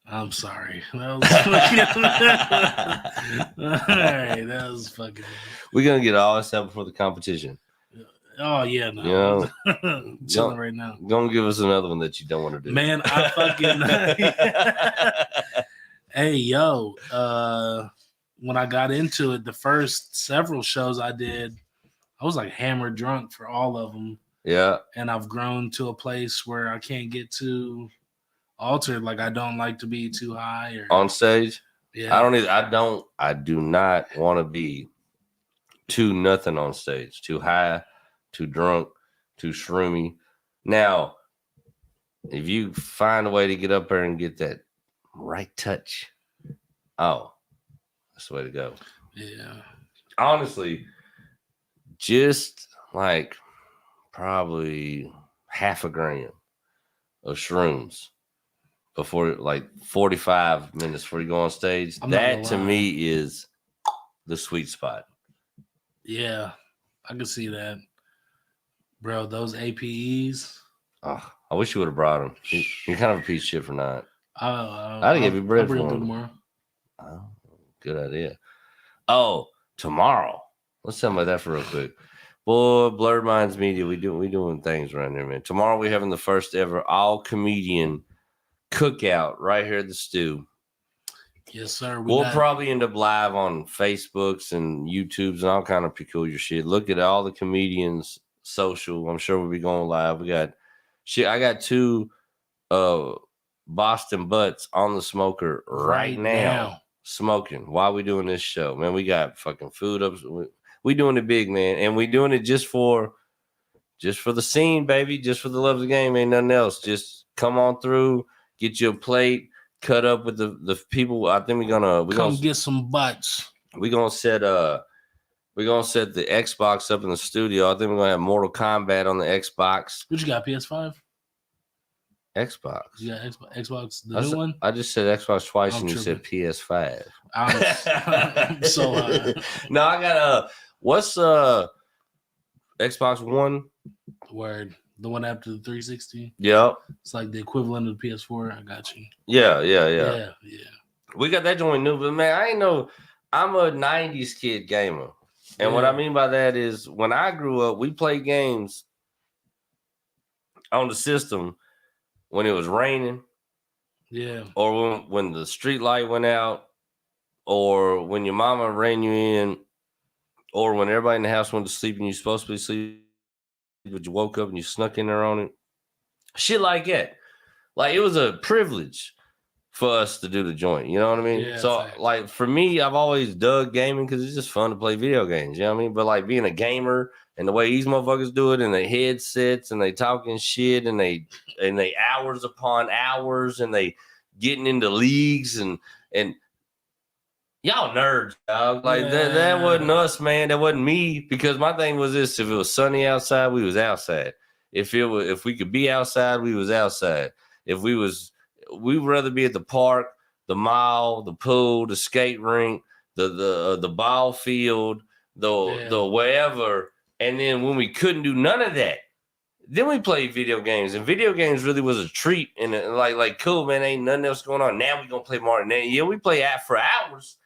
I'm sorry. All right, that was fucking. We're gonna get all this out before the competition. Oh yeah, no. You know, Chilling right now. Don't give us another one that you don't want to do. Man, I fucking. Hey yo, when I got into it, the first several shows I did, I was like hammered drunk for all of them. Yeah. And I've grown to a place where I can't get too altered. Like I don't like to be too high or on stage. Yeah. I do not want to be too nothing on stage. Too high, too drunk, too shroomy. Now, if you find a way to get up there and get that right touch, oh, that's the way to go. Yeah. Honestly, just like probably half a gram of shrooms before, like 45 minutes before you go on stage. That to me is the sweet spot. Yeah, I can see that. Bro, those APEs. Oh, I wish you would have brought them. You're kind of a piece of shit for not. I'd give you bread for them tomorrow. Oh, good idea. Oh, tomorrow. Let's talk about that for real quick. Boy, Blurred Minds Media, we doing things around there, man. Tomorrow we're having the first ever all comedian cookout right here at the Stew. Yes, sir. We'll probably end up live on Facebooks and YouTubes and all kind of peculiar shit. Look at all the comedians' social. I'm sure we'll be going live. I got 2 Boston butts on the smoker right now. Smoking while we doing this show, man. We got fucking food up. We doing it big, man, and we doing it just for the scene, baby. Just for the love of the game, ain't nothing else. Just come on through, get you a plate, cut up with the people. I think we're gonna get some butts. We're gonna set the Xbox up in the studio. I think we're gonna have Mortal Kombat on the Xbox. What you got? PS5. Xbox. Yeah, Xbox. The new one. I just said Xbox twice, and you said PS5. I'm so high. No, I got what's Xbox One? Word. The one after the 360. Yep. It's like the equivalent of the PS4. I got you. Yeah. We got that joint new, but man, I ain't know. I'm a 90s kid gamer. And what I mean by that is when I grew up, we played games on the system when it was raining. Yeah. Or when the street light went out, or when your mama ran you in, or when everybody in the house went to sleep and you're supposed to be asleep, but you woke up and you snuck in there on it. Shit like that. Like, it was a privilege for us to do the joint. You know what I mean? Yeah, so, like, for me, I've always dug gaming because it's just fun to play video games. You know what I mean? But, like, being a gamer and the way these motherfuckers do it, and they headsets, and they talking shit, and they hours upon hours, and they getting into leagues, and y'all nerds, dog. Like, that wasn't us, man. That wasn't me. Because my thing was this: if it was sunny outside, we was outside. If we could be outside, we was outside. We'd rather be at the park, the mall, the pool, the skate rink, the ball field, the wherever. And then when we couldn't do none of that, then we played video games. And video games really was a treat. And like cool, man, ain't nothing else going on. Now we gonna play Martin. Yeah, we play for hours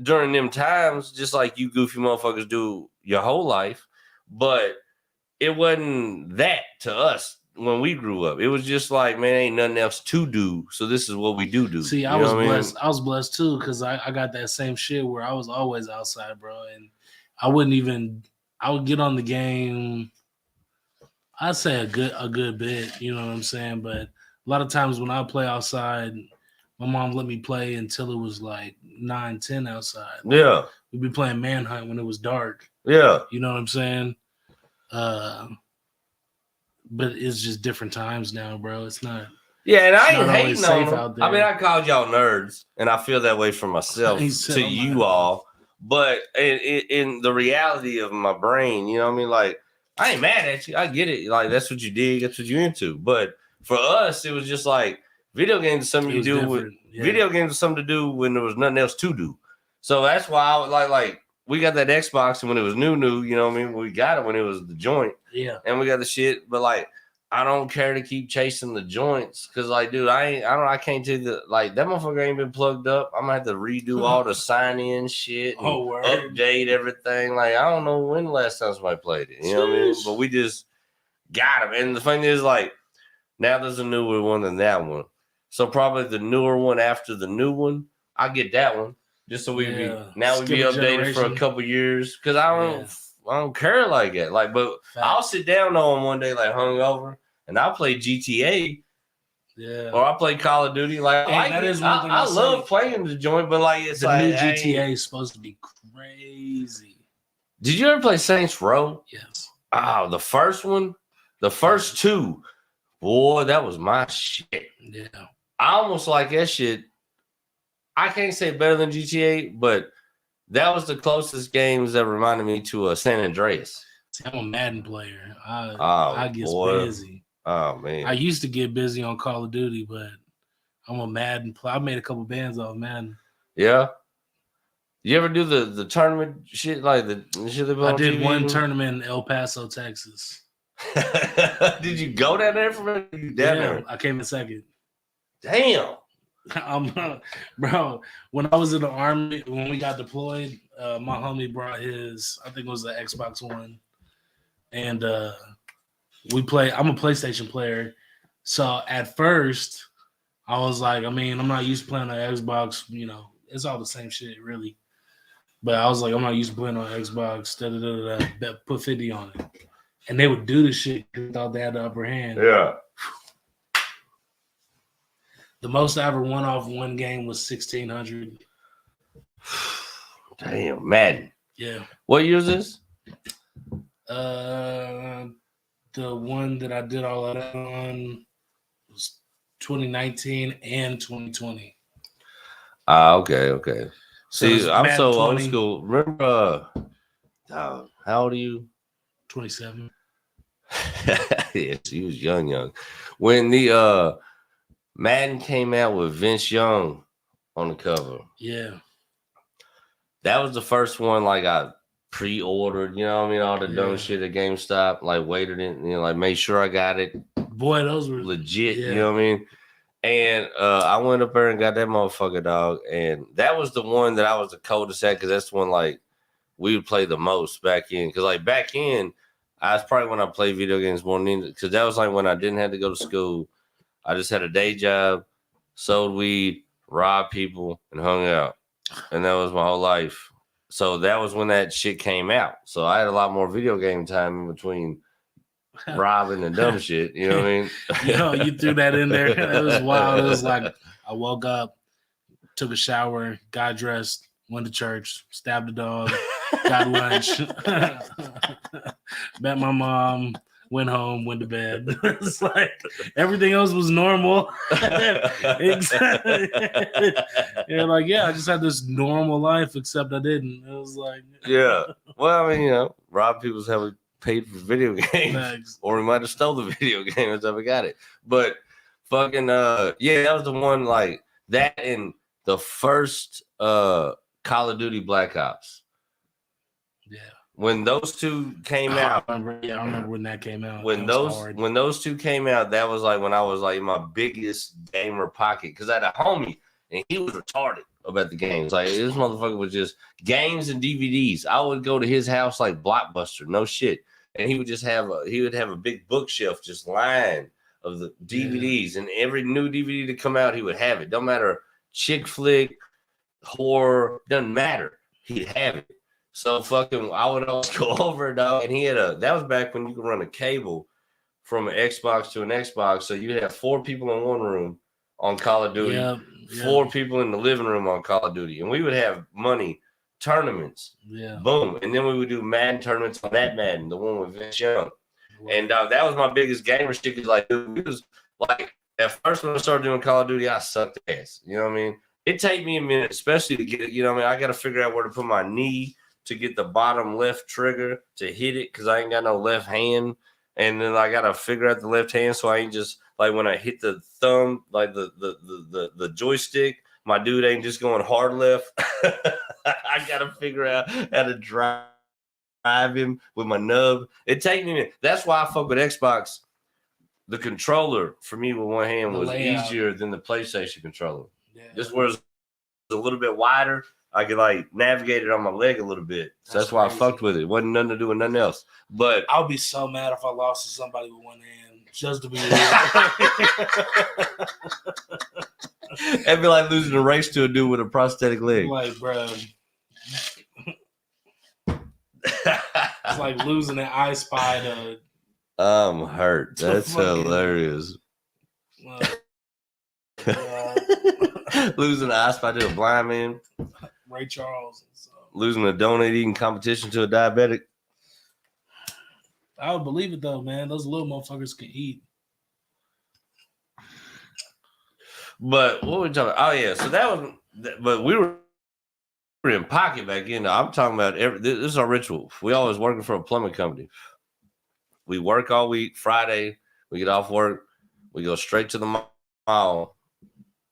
during them times, just like you goofy motherfuckers do your whole life. But it wasn't that to us when we grew up. It was just like, man, ain't nothing else to do. So this is what we do. See, I was blessed. I was blessed too, because I got that same shit where I was always outside, bro. And I would get on the game, I'd say a good bit, you know what I'm saying? But a lot of times when I play outside, my mom let me play until it was like 9, 10 outside. Yeah. We'd be playing Manhunt when it was dark. Yeah. You know what I'm saying? But it's just different times now, bro. It's not. Yeah, and I ain't hating on them. I mean, I called y'all nerds, and I feel that way for myself to you all. But in the reality of my brain, you know what I mean? Like, I ain't mad at you. I get it. Like that's what you did. That's what you into. But for us, it was just like video games is something you do with video games is something to do when there was nothing else to do. So that's why I would like we got that Xbox and when it was new, you know what I mean? We got it when it was the joint. Yeah. And we got the shit, but like I don't care to keep chasing the joints because, like, dude, I can't take the like that motherfucker ain't been plugged up. I'm gonna have to redo all the sign in shit and update everything. Like, I don't know when the last time somebody played it. You know what I mean? But we just got them. And the thing is, like, now there's a newer one than that one. So probably the newer one after the new one, I get that one just so we be updated for a couple years because I don't care like that. Like, but I'll sit down on one day like hungover and I'll play GTA. Yeah. Or I play Call of Duty. Like, I love playing the joint, but like it's the new GTA is supposed to be crazy. Did you ever play Saints Row? Yes. Oh, the first one, the first two, boy, that was my shit. Yeah. I almost like that shit. I can't say better than GTA, but that was the closest games that reminded me to San Andreas. See, I'm a Madden player. I get busy. Oh, man. I used to get busy on Call of Duty, but I'm a Madden player. I made a couple bands off Madden. Yeah. You ever do the tournament shit? Like the shit I did one tournament in El Paso, Texas. Did you go down there for it? Yeah, I came in second. Damn. Bro, when I was in the Army, when we got deployed, my homie brought his, I think it was the Xbox One. And we play. I'm a PlayStation player. So at first, I was like, I mean, I'm not used to playing on Xbox. You know, it's all the same shit, really. But I was like, I'm not used to playing on Xbox. Put 50 on it. And they would do the shit because they thought they had the upper hand. Yeah. The most I ever won off one game was 1,600. Damn, Madden. Yeah. What year is this? The one that I did all of that on was 2019 and 2020. Okay. See, I'm Madden so 20. old school. Remember, how old are you? 27. Yes, he was young. When the Madden came out with Vince Young on the cover. Yeah. That was the first one like I pre-ordered, you know what I mean? All the dumb shit at GameStop, like waited in, you know, like made sure I got it. Boy, those were legit, you know what I mean? And I went up there and got that motherfucker, dog. And that was the one that I was the coldest at because that's the one like we would play the most back in. Because like back in, I was probably when I played video games more than because that was like when I didn't have to go to school. I just had a day job, sold weed, robbed people, and hung out. And that was my whole life. So that was when that shit came out. So I had a lot more video game time in between robbing and dumb shit. You know what I mean? You threw that in there. It was wild. It was like I woke up, took a shower, got dressed, went to church, stabbed a dog, got lunch, met my mom, went home, went to bed. It's like everything else was normal. Exactly. I just had this normal life, except I didn't. It was like, yeah. Well, I mean, rob people's have paid for video games, Thanks. Or we might have stole the video game and never got it. But fucking, that was the one like that in the first Call of Duty Black Ops. Yeah. When those two came out, I remember when that came out. When those two came out, that was like when I was like in my biggest gamer pocket because I had a homie and he was retarded about the games. Like this motherfucker was just games and DVDs. I would go to his house like Blockbuster, no shit, and he would just have a big bookshelf just lined of the DVDs, and every new DVD to come out, he would have it. Don't matter chick flick, horror, doesn't matter. He'd have it. So fucking, I would always go over, dog, and he had that was back when you could run a cable from an Xbox to an Xbox. So you'd have 4 people in one room on Call of Duty, 4 people in the living room on Call of Duty. And we would have money tournaments. Yeah. Boom. And then we would do Madden tournaments on that Madden, the one with Vince Young. Wow. And that was my biggest gamer shit. Cause like, dude, we was like, at first when I started doing Call of Duty, I sucked ass. You know what I mean? It take me a minute, especially to get it. You know what I mean? I got to figure out where to put my knee to get the bottom left trigger to hit it because I ain't got no left hand. And then I gotta figure out the left hand so I ain't just like when I hit the thumb, like the joystick, my dude ain't just going hard left. I gotta figure out how to drive him with my nub. It take me. That's why I fuck with Xbox. The controller for me with one hand was easier than the PlayStation controller. Yeah. This was a little bit wider. I could like navigate it on my leg a little bit. So that's why I fucked with it. It wasn't nothing to do with nothing else. But I would be so mad if I lost to somebody with one hand just to be It'd be like losing a race to a dude with a prosthetic leg. Like, bro. It's like losing an I Spy to I'm hurt. That's hilarious. Losing an I Spy to a blind man. Ray Charles. Losing a donut eating competition to a diabetic. I would believe it though, man. Those little motherfuckers can eat. But what were we talking about? Oh yeah, so that was. But we were in pocket back then. I'm talking about this is our ritual. We always working for a plumbing company. We work all week. Friday, we get off work. We go straight to the mall.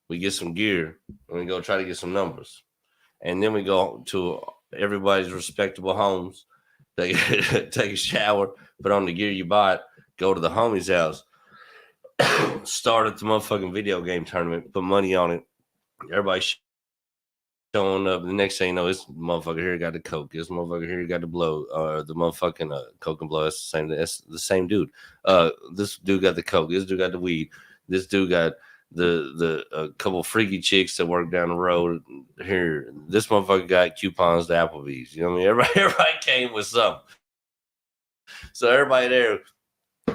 We get some gear, and we go try to get some numbers. And then we go to everybody's respectable homes, take a shower, put on the gear you bought, go to the homie's house, start at the motherfucking video game tournament, put money on it. Everybody showing up. The next thing you know, this motherfucker here got the coke. This motherfucker here got the blow. The motherfucking coke and blow. That's the same dude. This dude got the coke. This dude got the weed. This dude got the couple freaky chicks that work down the road here. This motherfucker got coupons to Applebee's. You know what I mean? Everybody came with something. So everybody there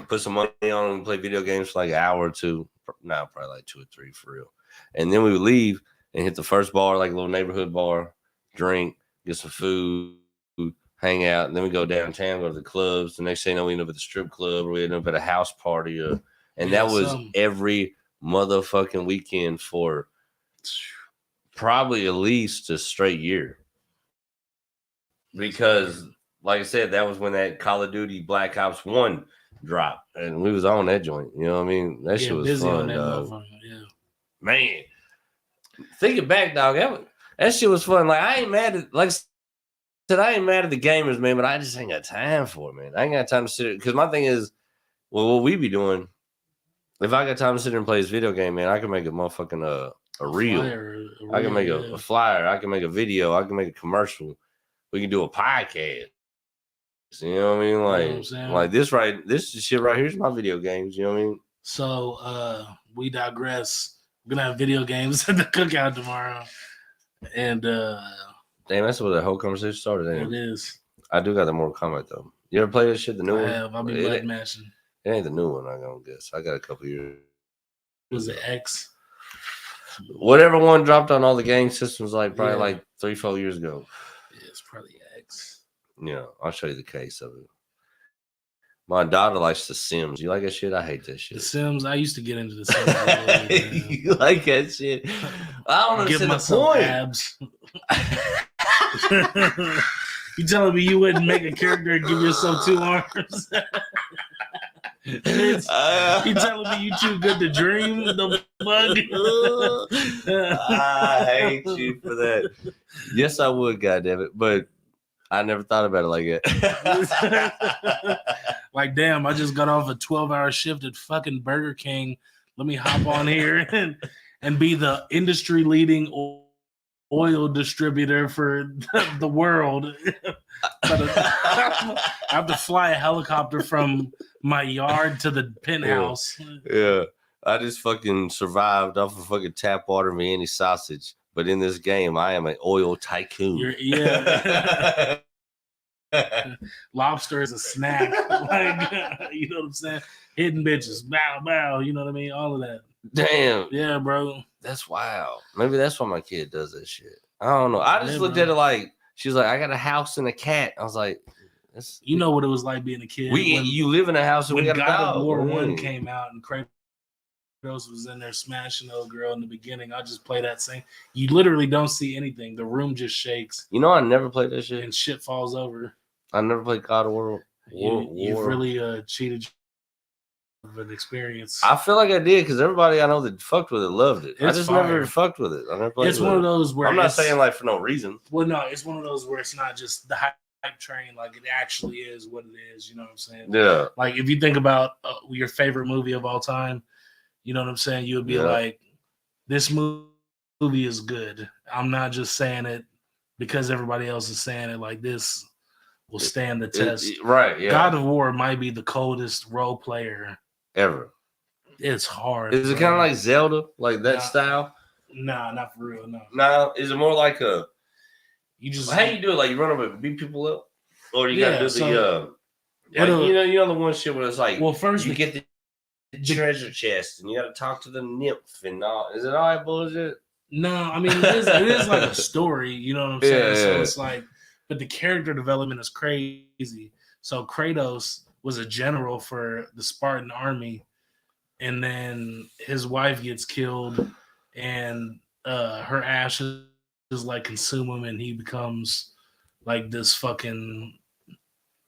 put some money on and play video games for like an hour or two. Now probably like 2 or 3 for real. And then we would leave and hit the first bar, like a little neighborhood bar, drink, get some food, hang out, and then we go downtown, go to the clubs. The next thing you know, we end up at the strip club, or we end up at a house party, and that was every motherfucking weekend for probably at least a straight year. Because, like I said, that was when that Call of Duty Black Ops 1 dropped, and we was on that joint. You know what I mean? That shit was fun, dog. Yeah. Man, thinking back, dog, that shit was fun. Like, I ain't mad at, like I said, I ain't mad at the gamers, man, but I just ain't got time for it, man. I ain't got time to sit there. Because my thing is, well, what we be doing, if I got time to sit there and play this video game, man, I can make a motherfucking a reel. I can make a flyer. I can make a video. I can make a commercial. We can do a podcast. You know what I mean? Like this shit right here is my video games. You know what I mean? So we digress. We're gonna have video games at the cookout tomorrow. And damn, that's where the whole conversation started. It is. I do got the Mortal Kombat though. You ever play this shit? The new one? I have. I'll be blood mashing. It ain't the new one, I'm gonna guess. I got a couple years. Was it X? Whatever one dropped on all the game systems, like probably like 3-4 years ago. Yeah, it's probably X. Yeah, I'll show you the case of it. My daughter likes The Sims. You like that shit? I hate that shit. The Sims. I used to get into The Sims. You like that shit? I don't understand the point. Abs. You telling me you wouldn't make a character and give yourself 2 arms? You telling me you too good to dream? The bug. I hate you for that. Yes, I would, goddammit, but I never thought about it like that. Like, damn, I just got off a 12-hour shift at fucking Burger King. Let me hop on here and be the industry-leading oil distributor for the world. I have to fly a helicopter from my yard to the penthouse. Yeah. I just fucking survived off of fucking tap water and Vienna sausage. But in this game, I am an oil tycoon. Yeah. Lobster is a snack. Like, you know what I'm saying? Hidden bitches. Bow, bow. You know what I mean? All of that. Damn. Yeah, bro. That's wild. Maybe that's why my kid does that shit. I don't know. I just looked at it like, she's like, I got a house and a cat. I was like, you know what it was like being a kid. You live in a house and we got a dog. God of War 1 came out and Kratos Kratos was in there smashing the old girl in the beginning. I'll just play that same. You literally don't see anything. The room just shakes. You know, I never played that shit. And shit falls over. I never played God of War. You've really cheated of an experience. I feel like I did because everybody I know that fucked with it loved it. I just never fucked with it. I never played. It's one of those where I'm not saying like for no reason. Well, no, it's one of those where it's not just the hype train. Like it actually is what it is. You know what I'm saying? Yeah. Like if you think about your favorite movie of all time, you know what I'm saying? You would be like, this movie is good. I'm not just saying it because everybody else is saying it. Like this will stand the test. Right. Yeah. God of War might be the coldest role player ever. It's hard. Is it kind of like Zelda, like that style? Nah, not for real. No. No, is it more like a? You just how you do it? Like you run over and beat people up, or you gotta do the like, you know the one shit where it's like, well, first you get the treasure chest and you gotta talk to the nymph and all. Is it all that bullshit? No, I mean it is like a story. You know what I'm saying? So it's like, but the character development is crazy. So Kratos was a general for the Spartan army, and then his wife gets killed, and her ashes like consume him, and he becomes like this fucking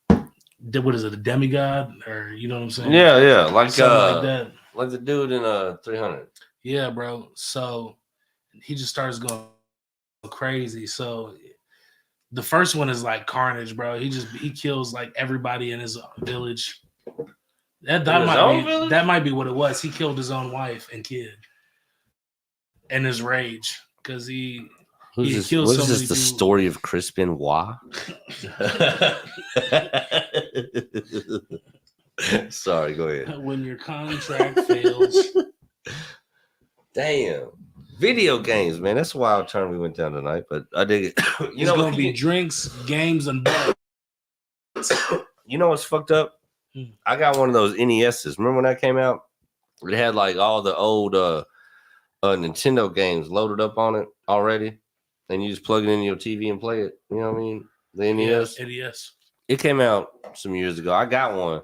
what is it, a demigod, or you know what I'm saying? Yeah, like like that, like the dude in 300. Yeah, bro. So he just starts going crazy. So the first one is like carnage, bro. He kills like everybody in his village. That might be what it was. He killed his own wife and kid, and his rage because he killed so many people. The story of Chris Benoit? Sorry, go ahead. When your contract fails. Damn. Video games, man. That's a wild turn we went down tonight, but I dig it. It's going to be drinks, games, and butts. You know what's fucked up? I got one of those NESs. Remember when that came out? It had like all the old Nintendo games loaded up on it already, and you just plug it into your TV and play it. You know what I mean? The NES. Yeah, NES. It came out some years ago. I got one.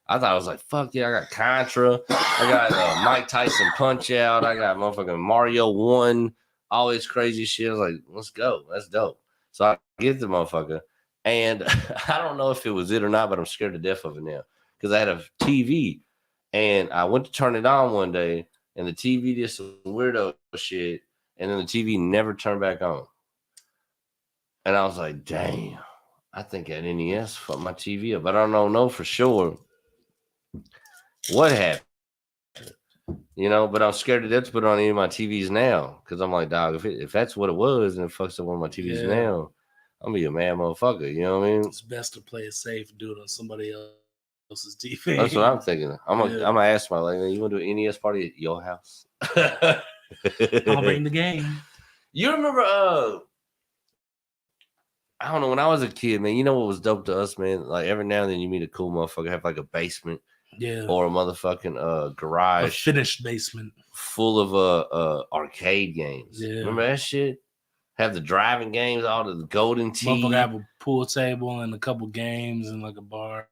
I thought I was like, fuck yeah, I got Contra. I got Mike Tyson Punch Out. I got motherfucking Mario 1. All this crazy shit. I was like, let's go. That's dope. So I get the motherfucker. And I don't know if it was it or not, but I'm scared to death of it now. Because I had a TV. And I went to turn it on one day. And the TV did some weirdo shit. And then the TV never turned back on. And I was like, damn. I think that NES fucked my TV up. But I don't know for sure what happened, you know, but I'm scared to death to put it on any of my TVs now because I'm like, dog, if that's what it was and it fucks up one of my TVs now, I'm gonna be a mad motherfucker. You know what I mean? It's best to play it safe and do it on somebody else's TV. That's what I'm thinking. I'm gonna ask my like, you want to do an NES party at your house? I'll bring the game. You remember? I don't know. When I was a kid, man, you know what was dope to us, man? Like every now and then you meet a cool motherfucker, have like a basement. Yeah. Or a motherfucking garage. A finished basement. Full of arcade games. Yeah. Remember that shit? Have the driving games, all the golden tee. Motherfucker have a pool table and a couple games and like a bar.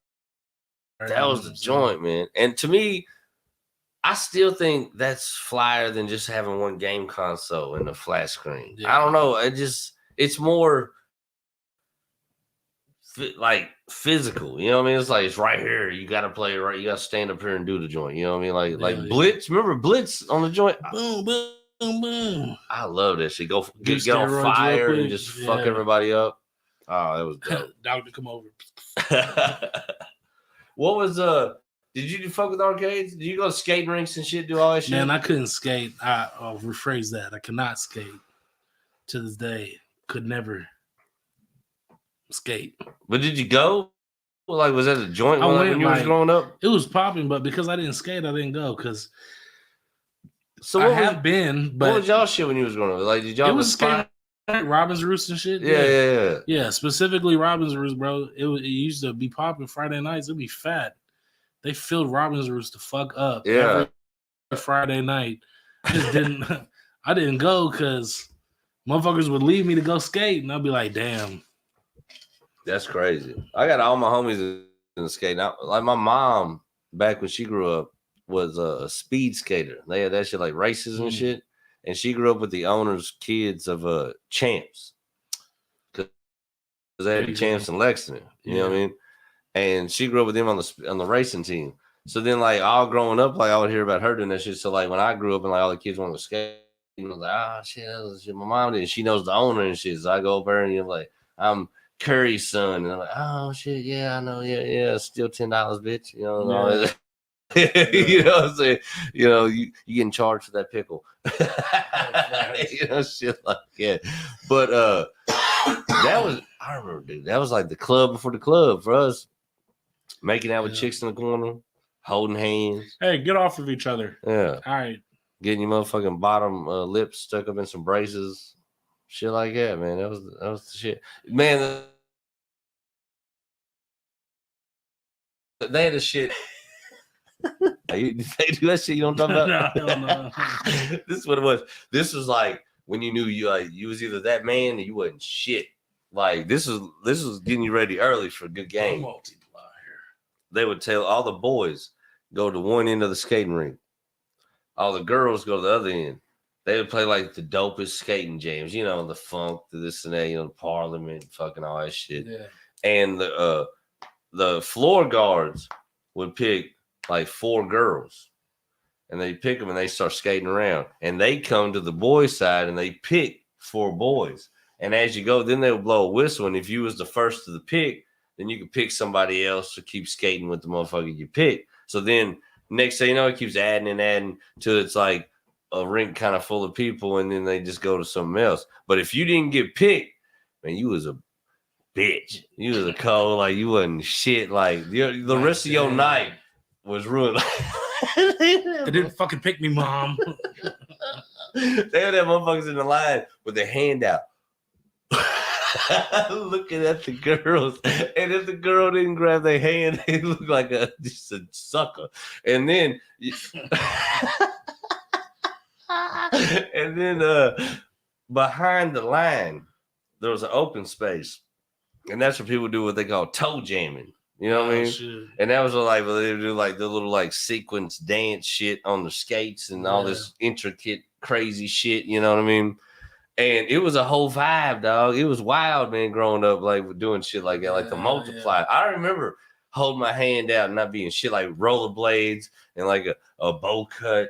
That was the joint, man. And to me, I still think that's flyer than just having one game console and a flat screen. Yeah. I don't know. It's more like physical, you know what I mean? It's like it's right here. You got to play it right. You got to stand up here and do the joint. You know what I mean? Like Blitz. Remember Blitz on the joint? Boom, boom, boom. I love that shit. Go get on fire and just fuck everybody up. Oh, that was dope. Doctor, come over. What was Did you fuck with arcades? Did you go to skating rinks and shit? Do all that shit? Man, I couldn't skate. I'll rephrase that. I cannot skate to this day. Could never skate. But did you go? Like, was that a joint when you was growing up? It was popping, but because I didn't skate, I didn't go. Because what was y'all shit when you was growing up? Like, did y'all? It was skating, Robin's Roost and shit. Yeah. Specifically Robin's Roost, bro. It used to be popping Friday nights. It'd be fat. They filled Robin's Roost the fuck up. Yeah. Every Friday night. I didn't go because motherfuckers would leave me to go skate, and I'd be like, damn. That's crazy. I got all my homies in the skating. Like my mom, back when she grew up, was a speed skater. They had that shit like races and Mm. shit. And she grew up with the owner's kids of Champs. Because they had the Champs in Lexington. You know what I mean? And she grew up with them on the racing team. So then, like, all growing up, like, I would hear about her doing that shit. So, like, when I grew up and, like, all the kids wanted to skate, I was like, oh, shit, that was shit my mom did. And she knows the owner and shit. So I go over and, like, I'm Curry's son. And I'm like, oh, shit, yeah, I know. Yeah, still $10, bitch. You know, and all that. You know what I'm saying? You know, you getting charged for that pickle. You know, shit like that. But that was, I remember, dude, that was like the club before the club for us. Making out with chicks in the corner, holding hands. Hey, get off of each other. Yeah. All right. Getting your motherfucking bottom lips stuck up in some braces. Shit like that, man. That was the shit. Man, they had a shit. They do that shit you don't talk about? No. This is what it was. This was like when you knew you was either that man or you wasn't shit. Like this was getting you ready early for a good game. They would tell all the boys go to one end of the skating rink. All the girls go to the other end. They would play like the dopest skating jams, you know, the funk, the this and that, you know, the Parliament, fucking all that shit. Yeah. And the floor guards would pick like 4 girls, and they pick them and they start skating around, and they come to the boys' side and they pick 4 boys. And as you go, then they would blow a whistle, and if you was the first to the pick, then you could pick somebody else to keep skating with the motherfucker you pick. So then next thing you know, it keeps adding and adding till it's like a rink kind of full of people, and then they just go to something else. But if you didn't get picked, man, you was a bitch. You was a cold, like you wasn't shit. Like the rest of your night was ruined. They didn't fucking pick me, Mom. They had that motherfuckers in the line with their hand out. Looking at the girls, and if the girl didn't grab their hand, they looked like just a sucker. And then, behind the line, there was an open space, and that's where people do what they call toe jamming. You know what I mean? Shit. And that was like they do like the little like sequence dance shit on the skates and all this intricate crazy shit. You know what I mean? And it was a whole vibe, dog. It was wild, man, growing up, like doing shit like that, like the multiply. I remember holding my hand out and not being shit like rollerblades and like a bow cut.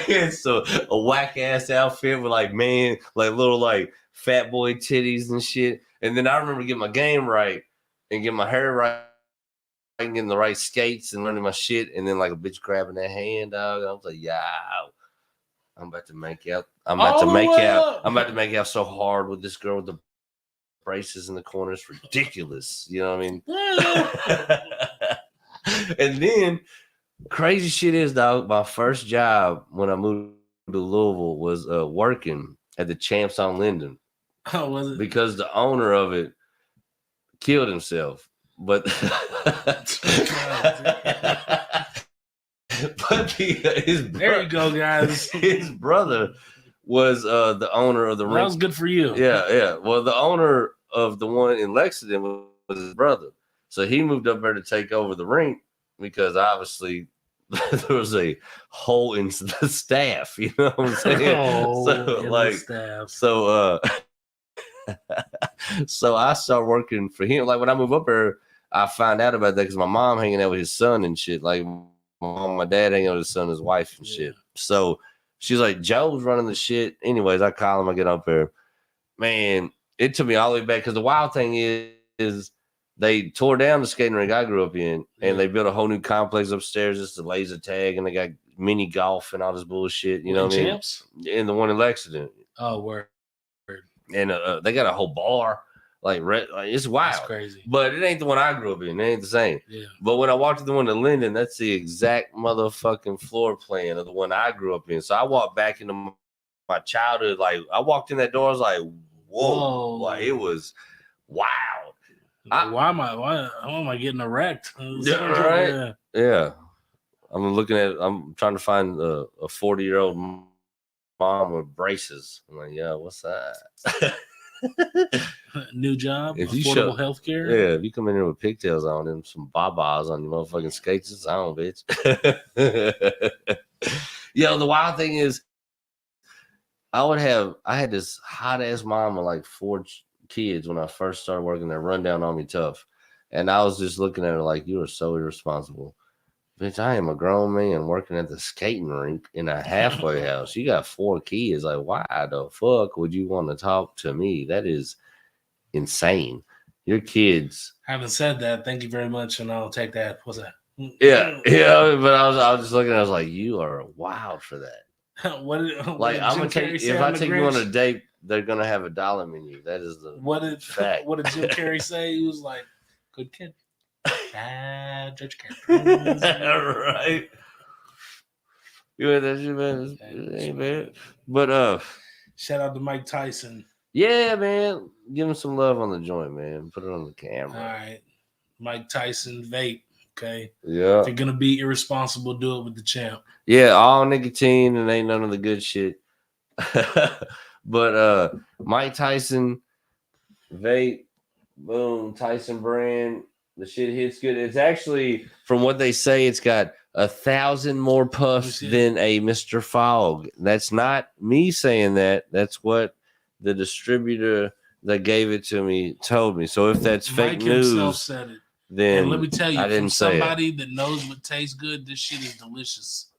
And so a whack ass outfit with like little like fat boy titties and shit. And then I remember getting my game right and getting my hair right and getting the right skates and learning my shit. And then like a bitch grabbing that hand, dog. I was like, yeah. I'm about to make out. I'm about to make out so hard with this girl with the braces in the corner. It's ridiculous. You know what I mean? And then crazy shit is, dog, my first job when I moved to Louisville was working at the Champs on Linden. Oh, was it? Because the owner of it killed himself. But There you go, guys. His brother was the owner of the rink. That was good for you. Yeah. Well, the owner of the one in Lexington was his brother. So he moved up there to take over the rink because obviously there was a hole in the staff. You know what I'm saying? So I started working for him. Like when I moved up there, I found out about that because my mom hanging out with his son and shit. Like my dad hanging out with his son, his wife and shit. So she's like, Joe's running the shit. Anyways, I call him, I get up there. Man, it took me all the way back because the wild thing is they tore down the skating rink I grew up in and they built a whole new complex upstairs, just a laser tag, and they got mini golf and all this bullshit. You know what I mean? Champs? And the one in Lexington. Oh, word. And they got a whole bar. Like it's wild. That's crazy. But it ain't the one I grew up in. It ain't the same. Yeah. But when I walked to the one in Linden, that's the exact motherfucking floor plan of the one I grew up in. So I walked back into my childhood. Like I walked in that door, I was like, whoa. Like it was wild. Why am I getting erect? Yeah, right. Yeah. I'm trying to find a 40-year-old mom with braces. I'm like, yeah, what's that? New job, If you affordable health care. Yeah, if you come in here with pigtails on and some babas on your motherfucking skates, it's on, bitch. Yo, the wild thing is, I had this hot ass mom with like 4 kids when I first started working there, run down on me tough. And I was just looking at her like, you are so irresponsible. Bitch, I am a grown man working at the skating rink in a halfway house. You got 4 kids. Like, why the fuck would you want to talk to me? That is insane. Your kids. Having said that, thank you very much, and I'll take that. What's that? Yeah, but I was just looking. I was like, you are wild for that. What like, did I'm Jim gonna take Carrey say if on I the take you on a Grinch? date, they're gonna have a dollar menu. That is the fact. What did Jim Carrey say? He was like, "Good kid, bad judge character." Right. You had that shit, man. It ain't bad. But shout out to Mike Tyson. yeah, man. Give him some love on the joint, man. Put it on the camera. All right, Mike Tyson vape. Okay. Yeah. If you're gonna be irresponsible, do it with the champ. Yeah, all nicotine and ain't none of the good shit. But Mike Tyson vape, boom, Tyson brand. The shit hits good. It's actually, from what they say, it's got 1,000 more puffs than a Mr. Fogg. That's not me saying that. That's what the distributor that gave it to me told me. So if that's Mike fake news, himself said it. then and let me tell you, I didn't from say somebody it. that knows what tastes good, this shit is delicious.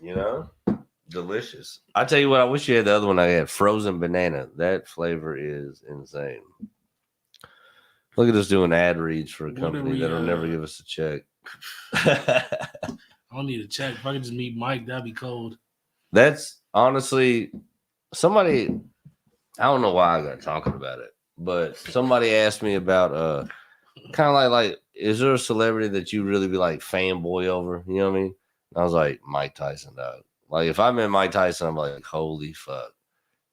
You know, delicious. I tell you what, I wish you had the other one I had, frozen banana. That flavor is insane. Look at us doing ad reads for a company that'll never give us a check. I don't need a check. If I could just meet Mike, that'd be cold. That's honestly somebody. I don't know why I got talking about it, but somebody asked me about kind of like, is there a celebrity that you really be like fanboy over? You know what I mean? And I was like, Mike Tyson, dog. Like, if I met Mike Tyson, I'm like, holy fuck,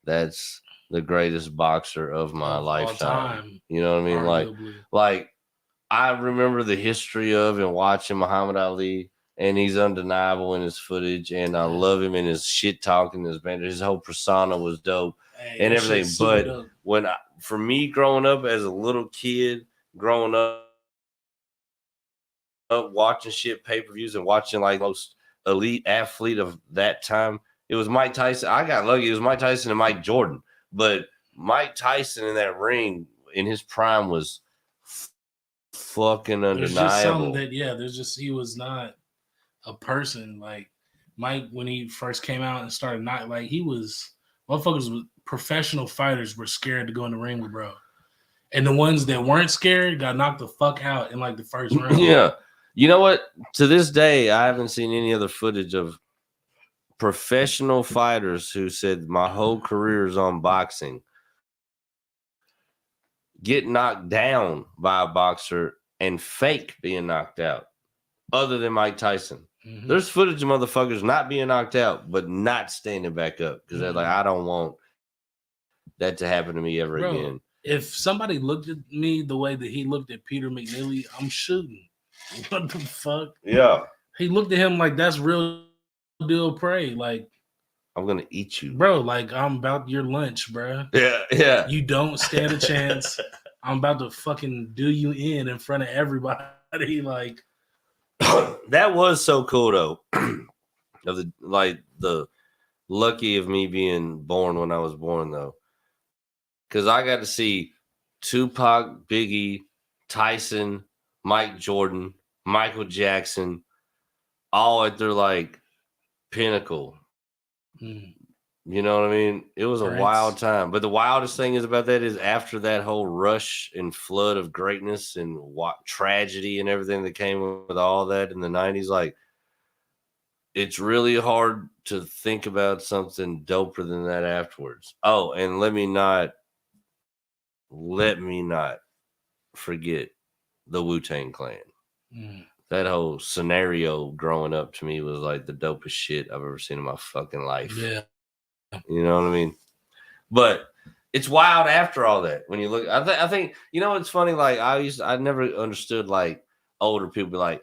that's the greatest boxer of my lifetime. You know what I mean? Arguably. Like I remember the history of and watching Muhammad Ali, and he's undeniable in his footage, and I love him in his shit talking, his banter, his whole persona was dope and everything. But for me growing up as a little kid, growing up watching shit pay-per-views and watching like most elite athlete of that time, it was Mike Tyson. I got lucky. It was Mike Tyson and Mike Jordan. But Mike Tyson in that ring in his prime was fucking undeniable. There's just something that, he was not a person. Like Mike, when he first came out and started, not like he was, motherfuckers with professional fighters were scared to go in the ring with bro. And the ones that weren't scared got knocked the fuck out in like the first round. Yeah. You know what? To this day, I haven't seen any other footage of professional fighters who said my whole career is on boxing get knocked down by a boxer and fake being knocked out, other than Mike Tyson. Mm-hmm. There's footage of motherfuckers not being knocked out, but not standing back up because they're like, I don't want that to happen to me ever again. If somebody looked at me the way that he looked at Peter McNeely, I'm shooting. What the fuck? Yeah. He looked at him like that's real deal prey. Like, I'm gonna eat you, bro. Like, I'm about your lunch, bro. Yeah. You don't stand a chance. I'm about to fucking do you in front of everybody. Like, that was so cool though. Of the lucky of me being born when I was born though, because I got to see Tupac, Biggie, Tyson, Mike Jordan, Michael Jackson, all at their like pinnacle. You know what I mean? It was a wild time. But the wildest thing is about that is after that whole rush and flood of greatness and tragedy and everything that came with all that in the 90s, like, it's really hard to think about something doper than that afterwards. Oh, and let me not forget the Wu-Tang Clan. That whole scenario growing up to me was like the dopest shit I've ever seen in my fucking life. Yeah. You know what I mean? But it's wild after all that. When you look, I think, you know, it's funny. Like I never understood like older people be like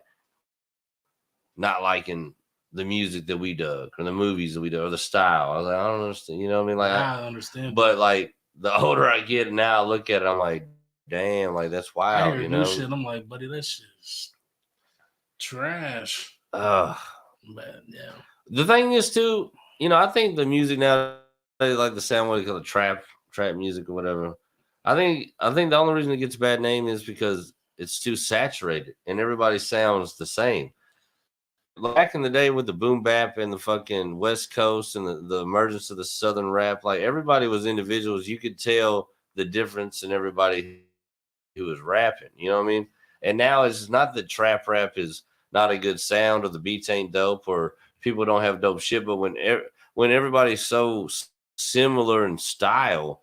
not liking the music that we dug or the movies that we dug or the style. I was like, I don't understand. You know what I mean? Like, I understand. But like the older I get now, I look at it, I'm like, damn, like that's I wild, hear you new know? shit. I'm like, buddy, that shit's trash. But yeah. the thing is too, I think the music now, like the sound, what they call it, trap music or whatever. I think the only reason it gets a bad name is because it's too saturated and everybody sounds the same. Back in the day with the boom bap and the fucking West Coast and the emergence of the Southern rap, like everybody was individuals. You could tell the difference in everybody who was rapping. You know what I mean? And now it's not that trap rap is not a good sound or the beats ain't dope or people don't have dope shit, but when everybody's so similar in style,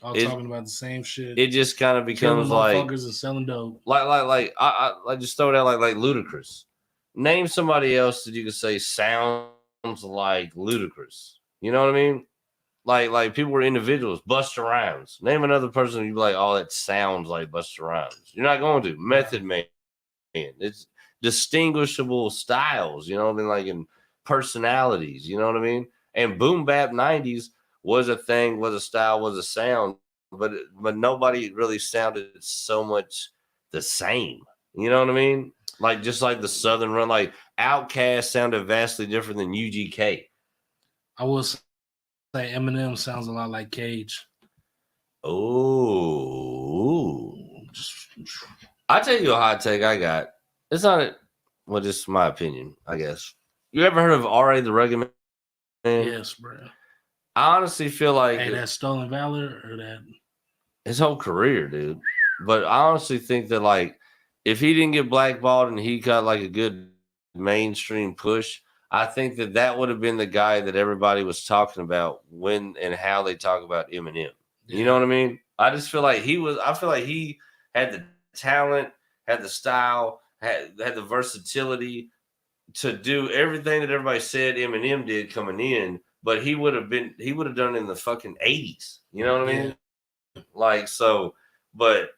All talking about the same shit. It just kind of becomes like motherfuckers and selling dope. I just throw it out like Ludacris. Name somebody else that you could say sounds like Ludacris. You know what I mean? Like people were individuals. Busta Rhymes. Name another person you'd be like, oh, that sounds like Busta Rhymes. You're not going to. Method Man. It's distinguishable styles. You know what I mean? Like in personalities. You know what I mean? And boom bap 90s was a thing, was a style, was a sound, but nobody really sounded so much the same. You know what I mean? Like just like the Southern run, like Outkast sounded vastly different than UGK. I will say Eminem sounds a lot like Cage. Oh, I'll tell you a hot take I got. It's not well, just my opinion, I guess. You ever heard of R.A. the Rugged Man? Yes, bro. I honestly feel like that Stolen Valor or that his whole career, dude. But I honestly think that like if he didn't get blackballed and he got like a good mainstream push, I think that would have been the guy that everybody was talking about when and how they talk about Eminem. Yeah. You know what I mean? I just feel like I feel like he had the talent, had the style, had the versatility to do everything that everybody said Eminem did coming in, but he would have done it in the fucking 80s. You know what I mean? Like, so, but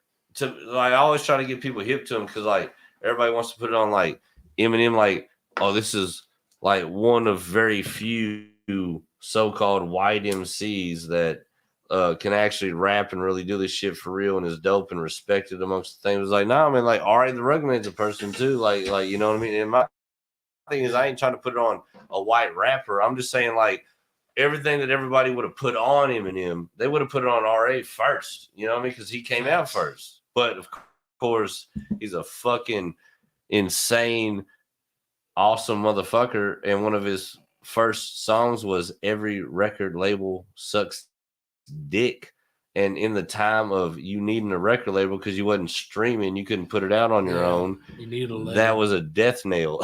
I always try to get people hip to him because like everybody wants to put it on like Eminem, like, oh, this is like one of very few so-called white MCs that can actually rap and really do this shit for real and is dope and respected amongst the things. It's like, no, I mean, like, R.A. the Rugged Man's a person too. Like, you know what I mean? And my thing is, I ain't trying to put it on a white rapper. I'm just saying, like, everything that everybody would have put on Eminem, they would have put it on R.A. first. You know what I mean? Because he came out first. But of course, he's a fucking insane, awesome motherfucker. And one of his first songs was "Every Record Label Sucks Dick." And in the time of you needing a record label because you wasn't streaming, you couldn't put it out on your own. You need a label. That was a death nail.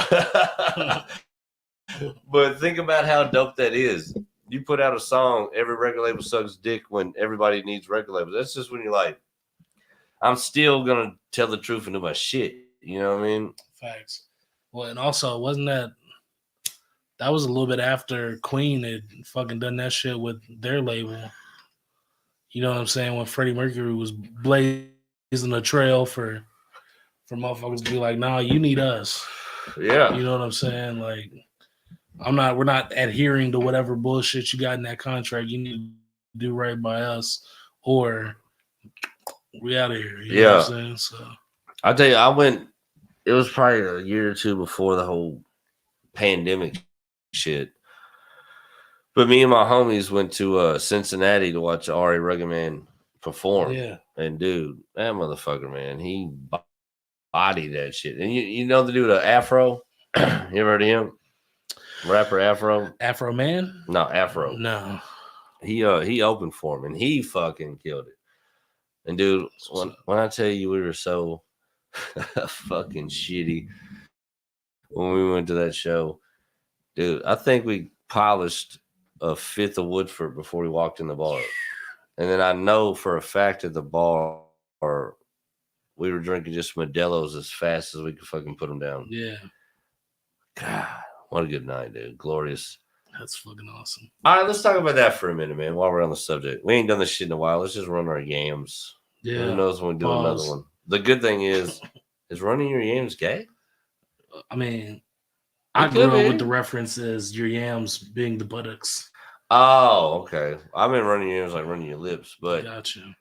But think about how dope that is. You put out a song, every record label sucks dick when everybody needs record labels. That's just when you're like, I'm still going to tell the truth and do my shit. You know what I mean? Facts. Well, and also, wasn't that was a little bit after Queen had fucking done that shit with their label. You know what I'm saying? When Freddie Mercury was blazing a trail for motherfuckers to be like, nah, you need us. Yeah. You know what I'm saying? Like, we're not adhering to whatever bullshit you got in that contract. You need to do right by us or we out of here. You know what I'm saying? So I'll tell you, it was probably a year or two before the whole pandemic shit. But me and my homies went to Cincinnati to watch R.A. Rugged Man perform. Yeah. And dude, that motherfucker, man, he bodied that shit. And you know the dude, Afro? You ever heard of him? Rapper Afro? Afro Man? No, Afro. No. He opened for him and he fucking killed it. And dude, when I tell you we were so fucking shitty when we went to that show, dude, I think we polished a fifth of Woodford before we walked in the bar. And then I know for a fact at the bar we were drinking just Modelo's as fast as we could fucking put them down. Yeah. God, what a good night, dude. Glorious. That's fucking awesome. All right, let's talk about that for a minute, man, while we're on the subject. We ain't done this shit in a while. Let's just run our yams. Yeah. Who knows when we do another one. The good thing is running your yams gay? I mean, I grew up with the references, your yams being the buttocks. Oh, okay. I've been running your ears like running your lips, but Gotcha.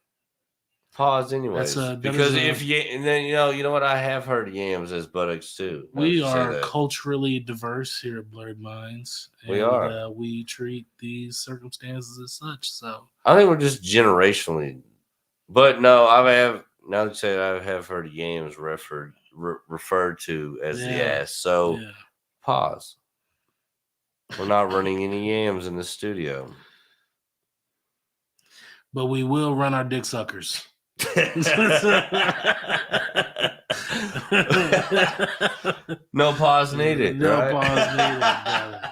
pause anyways. Because if you and then you know what, I have heard yams as buttocks too. We are culturally diverse here at Blurred Minds. We are. We treat these circumstances as such. So I think we're just generationally. But no, now that you say it, I have heard yams referred to as the ass. So pause. We're not running any yams in the studio. But we will run our dick suckers. No pause needed. No right? pause needed, brother.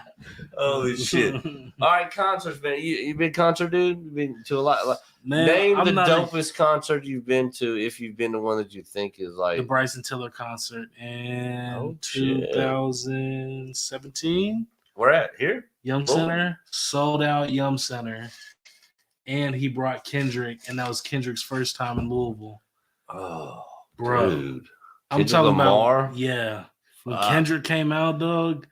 Holy shit! All right, concerts, man. You been concert dude? You been to a lot. Man, name the dopest concert you've been to, if you've been to one that you think is like the Bryson Tiller concert in 2017. Where at? Here? Yum Center, sold out Yum Center. And he brought Kendrick, and that was Kendrick's first time in Louisville. Oh, bro. Dude. I'm talking about, when Kendrick came out, dog,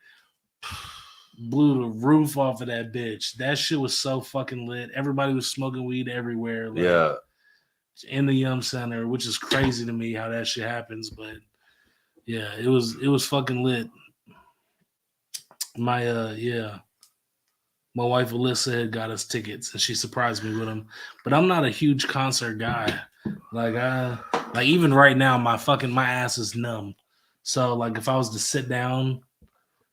blew the roof off of that bitch. That shit was so fucking lit. Everybody was smoking weed everywhere. Like, in the Yum Center, which is crazy to me how that shit happens. But yeah, it was fucking lit. My wife Alyssa had got us tickets, and she surprised me with them. But I'm not a huge concert guy. Like even right now, my ass is numb. So like, if I was to sit down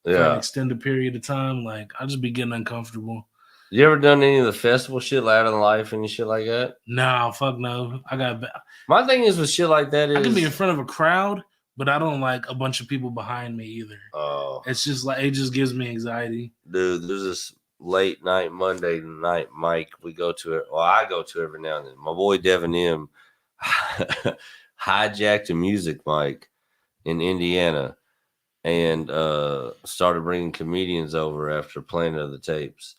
for an extended period of time, like I'd just be getting uncomfortable. You ever done any of the festival shit, Loud in Life, any shit like that? No, fuck no. My thing is with shit like that is I can be in front of a crowd, but I don't like a bunch of people behind me either. Oh, it's just like it just gives me anxiety. Dude, there's this late night Monday night mic we go to it. Well, I go to every now and then. My boy Devin M hijacked a music mic in Indiana and started bringing comedians over after playing of the tapes.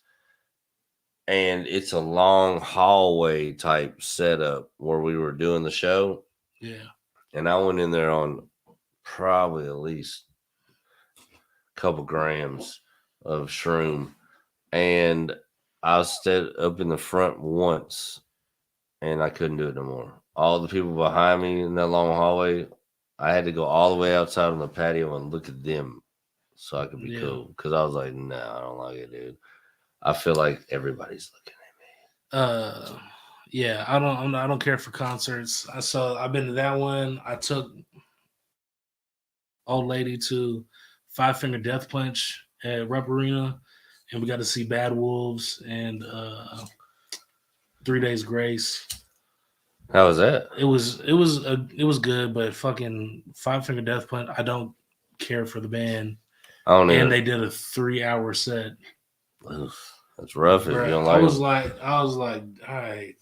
And it's a long hallway type setup where we were doing the show. Yeah. And I went in there on probably at least a couple grams of shroom. And I stood up in the front once and I couldn't do it no more. All the people behind me in that long hallway, I had to go all the way outside on the patio and look at them so I could be cool. Because I was like, no, I don't like it, dude. I feel like everybody's looking at me. Yeah, I don't care for concerts. I've been to that one. I took old lady to Five Finger Death Punch at Rep Arena, and we got to see Bad Wolves and 3 Days Grace. How was that? It was good, but fucking Five Finger Death Punch, I don't care for the band. And they did a 3-hour set. Oof, that's rough. If you don't like I was like, all right.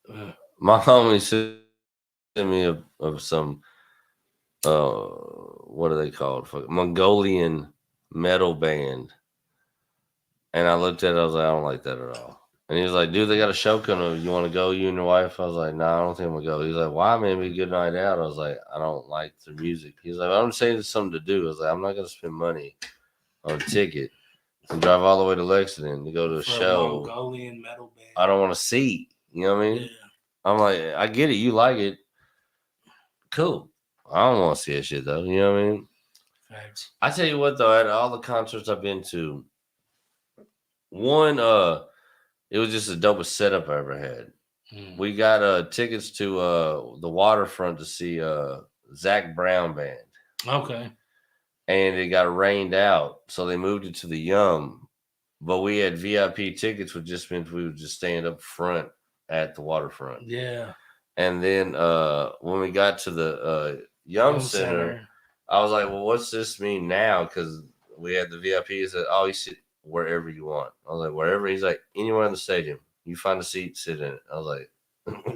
Yeah. My homie sent me of some what are they called? Mongolian metal band. And I looked at it, I was like, I don't like that at all. And he was like, dude, they got a show coming. You want to go, you and your wife? I was like, nah, I don't think I'm going to go. He's like, why? Maybe a good night out. I was like, I don't like the music. He's like, I'm just saying it's something to do. I was like, I'm not going to spend money on a ticket and drive all the way to Lexington to go to a show. Mongolian metal band. I don't want to see. You know what I mean? Yeah. I'm like, I get it. You like it. Cool. I don't want to see that shit, though. You know what I mean? Thanks. I tell you what, though, at all the concerts I've been to, one, it was just the dopest setup I ever had. We got tickets to the Waterfront to see Zach Brown Band. Okay. And it got rained out, so they moved it to the Yum. But we had VIP tickets, which just meant we would just stand up front at the Waterfront. Yeah. And then when we got to the Yum Center, I was like, well, what's this mean now? Because we had the VIP. He said, oh, you sit wherever you want. I was like, wherever. He's like, anywhere in the stadium. You find a seat, sit in it. I was like,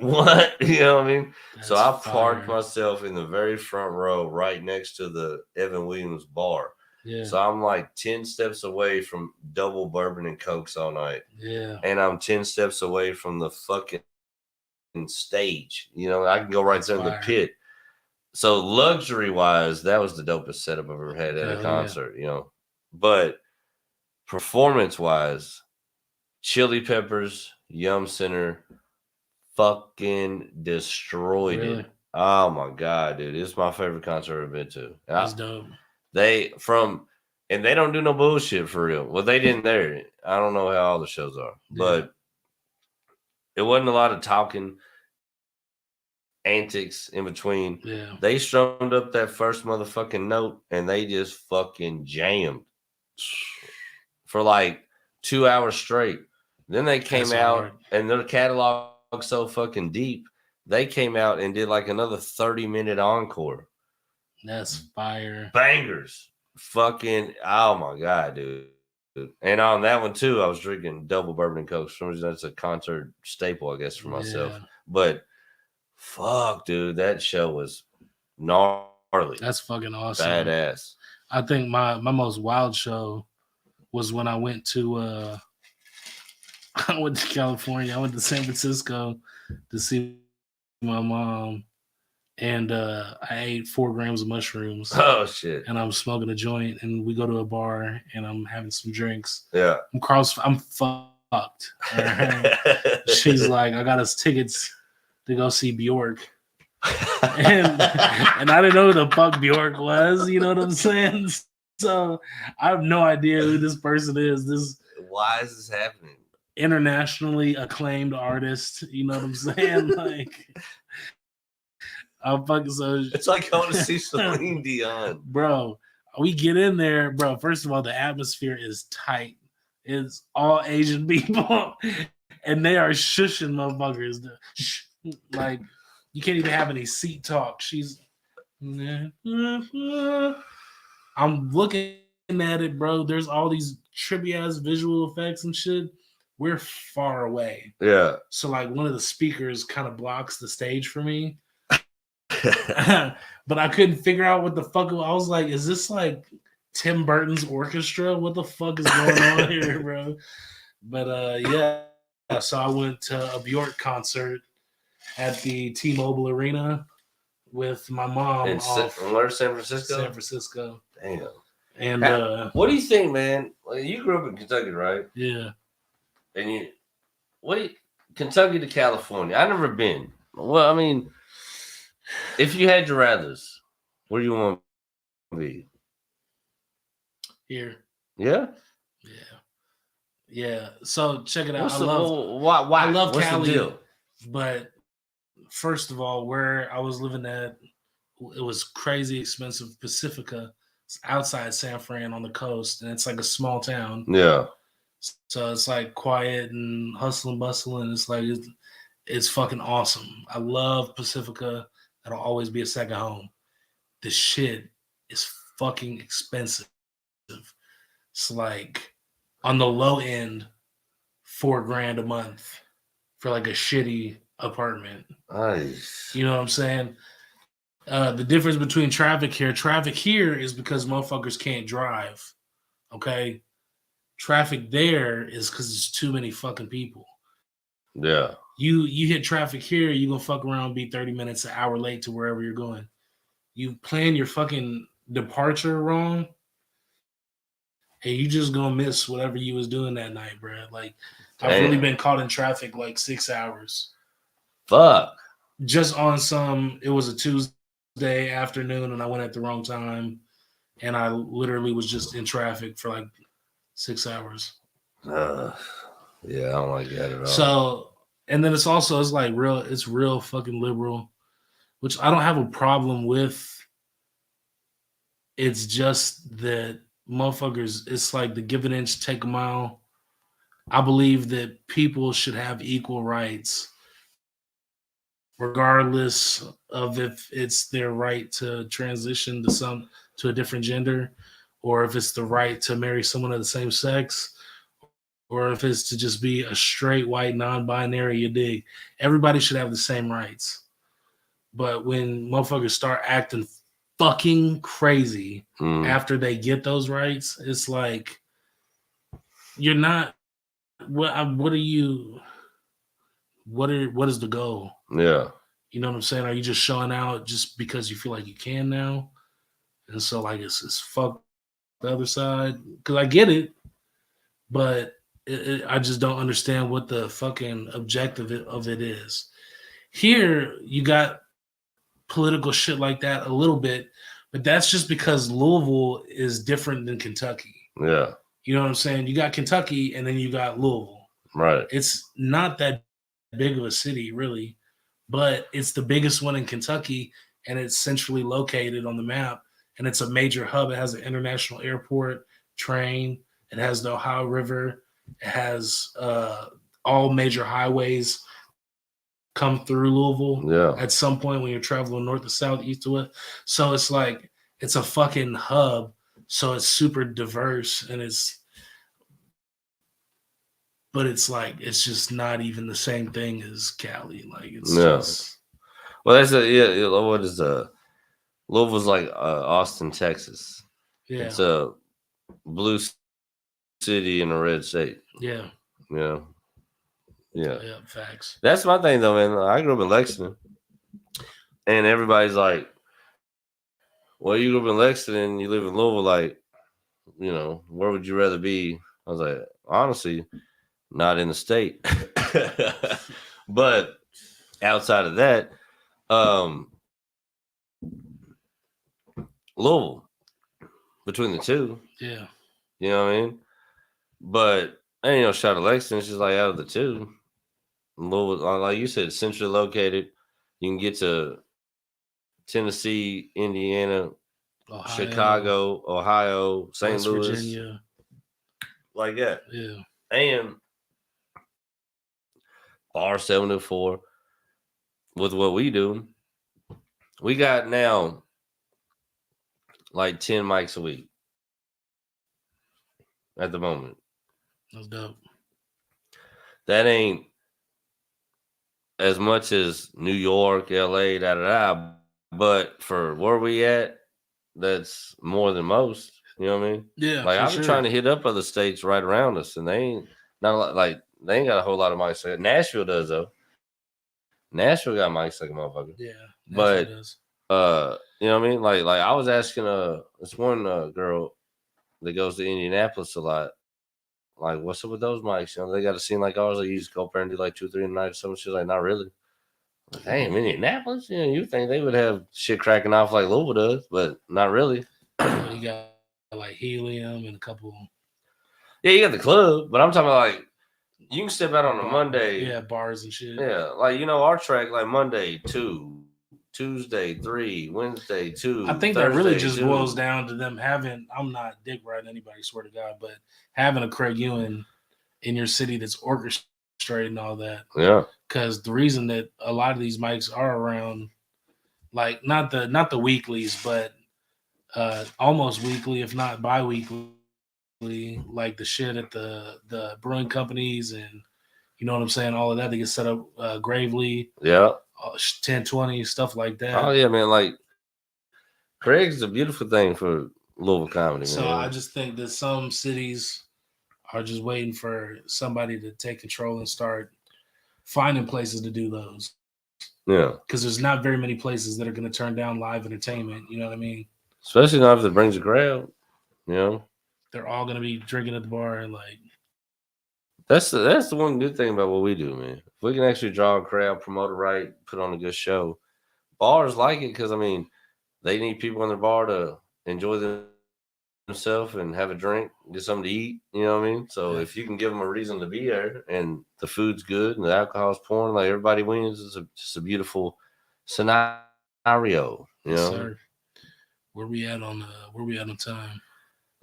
what? You know what I mean? So I parked myself in the very front row right next to the Evan Williams bar. Yeah. So I'm like 10 steps away from double bourbon and Cokes all night. Yeah. And I'm 10 steps away from the fucking stage. You know, I can go right there in the pit. So luxury wise, that was the dopest setup I've ever had at a concert, you know. But performance-wise, Chili Peppers, Yum Center fucking destroyed Really? it. Oh my god, dude. It's my favorite concert I've been to. That's dope. And they don't do no bullshit for real. Well, they didn't there. I don't know how all the shows are, but it wasn't a lot of talking, antics in between. Yeah. They strummed up that first motherfucking note and they just fucking jammed for like 2 hours straight. Then they came out and their catalog so fucking deep. They came out and did like another 30-minute encore. That's fire. Bangers. Fucking, oh my god, dude. And on that one too, I was drinking double bourbon and Coke. For some reason, that's a concert staple, I guess, for myself. Yeah. But fuck, dude, that show was gnarly. That's fucking awesome. Badass. I think my most wild show was when I went to California. I went to San Francisco to see my mom, and I ate 4 grams of mushrooms. Oh shit! And I'm smoking a joint, and we go to a bar, and I'm having some drinks. Yeah, I'm fucked. Right? She's like, I got us tickets to go see Bjork. and I didn't know who the fuck Bjork was, you know what I'm saying? So I have no idea who this person is. Why is this happening? Internationally acclaimed artist, you know what I'm saying? Like, I'm fucking so. It's like going to see Celine Dion, bro. We get in there, bro. First of all, the atmosphere is tight. It's all Asian people, and they are shushing motherfuckers. Like, you can't even have any seat talk. I'm looking at it, bro. There's all these trippy ass visual effects and shit. We're far away. Yeah. So like one of the speakers kind of blocks the stage for me. But I couldn't figure out what the fuck. I was like, is this like Tim Burton's orchestra? What the fuck is going on here, bro? But yeah. So I went to a Bjork concert at the T-Mobile Arena with my mom. Where's San Francisco? San Francisco. Damn. And what do you think, man? Like, you grew up in Kentucky, right? Yeah. And Kentucky to California? I've never been. Well, I mean, if you had your rathers, where do you want to be? Here. Yeah. Yeah. Yeah. So check it out. Why? I love What's Cali, the deal? but first of all, where I was living at, it was crazy expensive. Pacifica, it's outside San Fran on the coast, and it's like a small town. Yeah. So it's like quiet and hustle and bustle, and it's like it's fucking awesome. I love Pacifica. That'll always be a second home. The shit is fucking expensive. It's like on the low end, $4,000 a month for like a shitty apartment. Nice. You know what I'm saying? The difference between traffic here is because motherfuckers can't drive. Okay? Traffic there is because there's too many fucking people. Yeah. You hit traffic here, you gonna fuck around, be 30 minutes, an hour late to wherever you're going. You plan your fucking departure wrong, and you just gonna miss whatever you was doing that night, bro. Like, I've really been caught in traffic like 6 hours. Fuck. Just on it was a Tuesday afternoon, and I went at the wrong time, and I literally was just in traffic for like 6 hours. Yeah, I don't like that at all. So, and then it's like real fucking liberal, which I don't have a problem with. It's just that motherfuckers, it's like the give an inch, take a mile. I believe that people should have equal rights, regardless of if it's their right to transition to a different gender, or if it's the right to marry someone of the same sex, or if it's to just be a straight white non-binary, you dig. Everybody should have the same rights. But when motherfuckers start acting fucking crazy after they get those rights, it's like, you're not. What is the goal? Yeah. You know what I'm saying? Are you just showing out just because you feel like you can now? And so like it's fuck the other side, because I get it. but I just don't understand what the fucking objective of it is. Here, you got political shit like that a little bit, but that's just because Louisville is different than Kentucky. Yeah. You know what I'm saying? You got Kentucky and then you got Louisville. Right. It's not that big of a city, really, but it's the biggest one in Kentucky and it's centrally located on the map. And it's a major hub. It has an international airport, train. It has the Ohio River. It has all major highways come through Louisville Yeah. at some point when you're traveling north to south, east to west. So it's like it's a fucking hub. So it's super diverse and but it's like it's just not even the same thing as Cali. Like it's just well, that's what is Louisville's like Austin, Texas. yeah. It's a blue city in a red state. Yeah. Yeah. Yeah. Yeah, facts. That's my thing though, man. I grew up in Lexington. And everybody's like, well, you grew up in Lexington, you live in Louisville, like, you know, where would you rather be? I was like, honestly, not in the state. But outside of that, Louisville, between the two. Yeah. You know what I mean? But I ain't no shot at Lexington. It's just like out of the two. Louisville, like you said, centrally located. You can get to Tennessee, Indiana, Ohio, Chicago, Ohio, St. West Louis. Virginia. Like that. Yeah. And Bar 704, with what we do, we got now like 10 mics a week at the moment. That's dope. That ain't as much as New York, LA, but for where we at, that's more than most. You know what I mean? Yeah. Like I've been trying to hit up other states right around us, and they ain't not like they ain't got a whole lot of mics. Nashville does though. Nashville got mics like a motherfucker. Yeah. But does. you know what I mean? Like I was asking this one girl that goes to Indianapolis a lot. Like, what's up with those mics? You know, they got a scene like ours. Like, you just go up there and do like 2 or 3 a night or something. She's like, not really. Like, damn, Indianapolis? You know, you think they would have shit cracking off like Louisville does, but not really. You got like Helium and a couple. Yeah, you got the club, but I'm talking about like you can step out on a Monday. Yeah, bars and shit. Yeah, like you know our track like Monday 2, Tuesday 3, Wednesday 2. I think Thursday, that really just 2. boils down to them having. I'm not dick riding anybody, swear to God, but having a Craig Ewan in your city that's orchestrating all that. Yeah. Because the reason that a lot of these mics are around, like not the weeklies, but almost weekly, if not bi-weekly, like the shit at the brewing companies and you know what I'm saying, all of that, they get set up Gravely, 1020, stuff like that. Oh yeah, man, like Craig's a beautiful thing for Louisville comedy. So man. I just think that some cities are just waiting for somebody to take control and start finding places to do those. Yeah, because there's not very many places that are going to turn down live entertainment. You know what I mean? Especially not if it brings a crowd. You know, they're all going to be drinking at the bar and like. That's the one good thing about what we do, man. If we can actually draw a crowd, promote it right, put on a good show, bars like it because I mean, they need people in their bar to enjoy themselves and have a drink, get something to eat. You know what I mean? So if you can give them a reason to be there, and the food's good and the alcohol's pouring, like everybody wins, it's just a beautiful scenario. You know? Sir, where we at on time?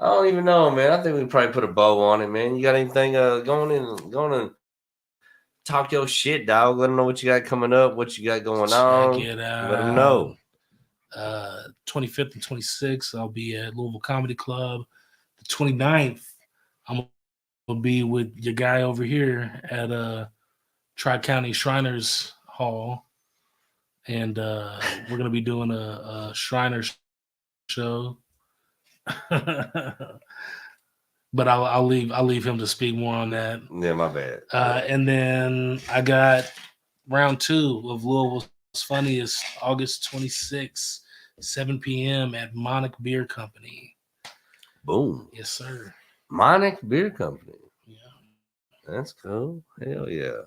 I don't even know, man. I think we probably put a bow on it, man. You got anything going and talk your shit, dog? Let them know what you got coming up, what you got going on. Check it out. Let them know. 25th and 26th, I'll be at Louisville Comedy Club. The 29th, I'm gonna be with your guy over here at Tri-County Shriners Hall, and we're gonna be doing a Shriners show. But I'll leave him to speak more on that. Yeah, my bad. And then I got round 2 of Louisville's Funniest, August 26th, 7 p.m. at Monarch Beer Company. Boom. Yes, sir. Monarch Beer Company. That's cool. Hell yeah.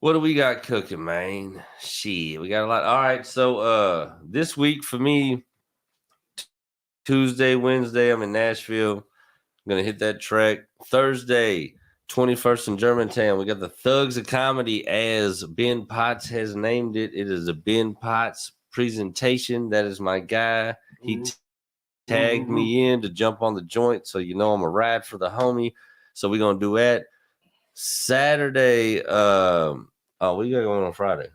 What do we got cooking, man? Shit, we got a lot. All right, so this week for me, Tuesday, Wednesday, I'm in Nashville. I'm gonna hit that track. Thursday, 21st in Germantown. We got the Thugs of Comedy, as Ben Potts has named it. It is a Ben Potts presentation. That is my guy. He tagged me in to jump on the joint, so you know I'm a ride for the homie. So we're gonna do that. Saturday, what you got going on Friday?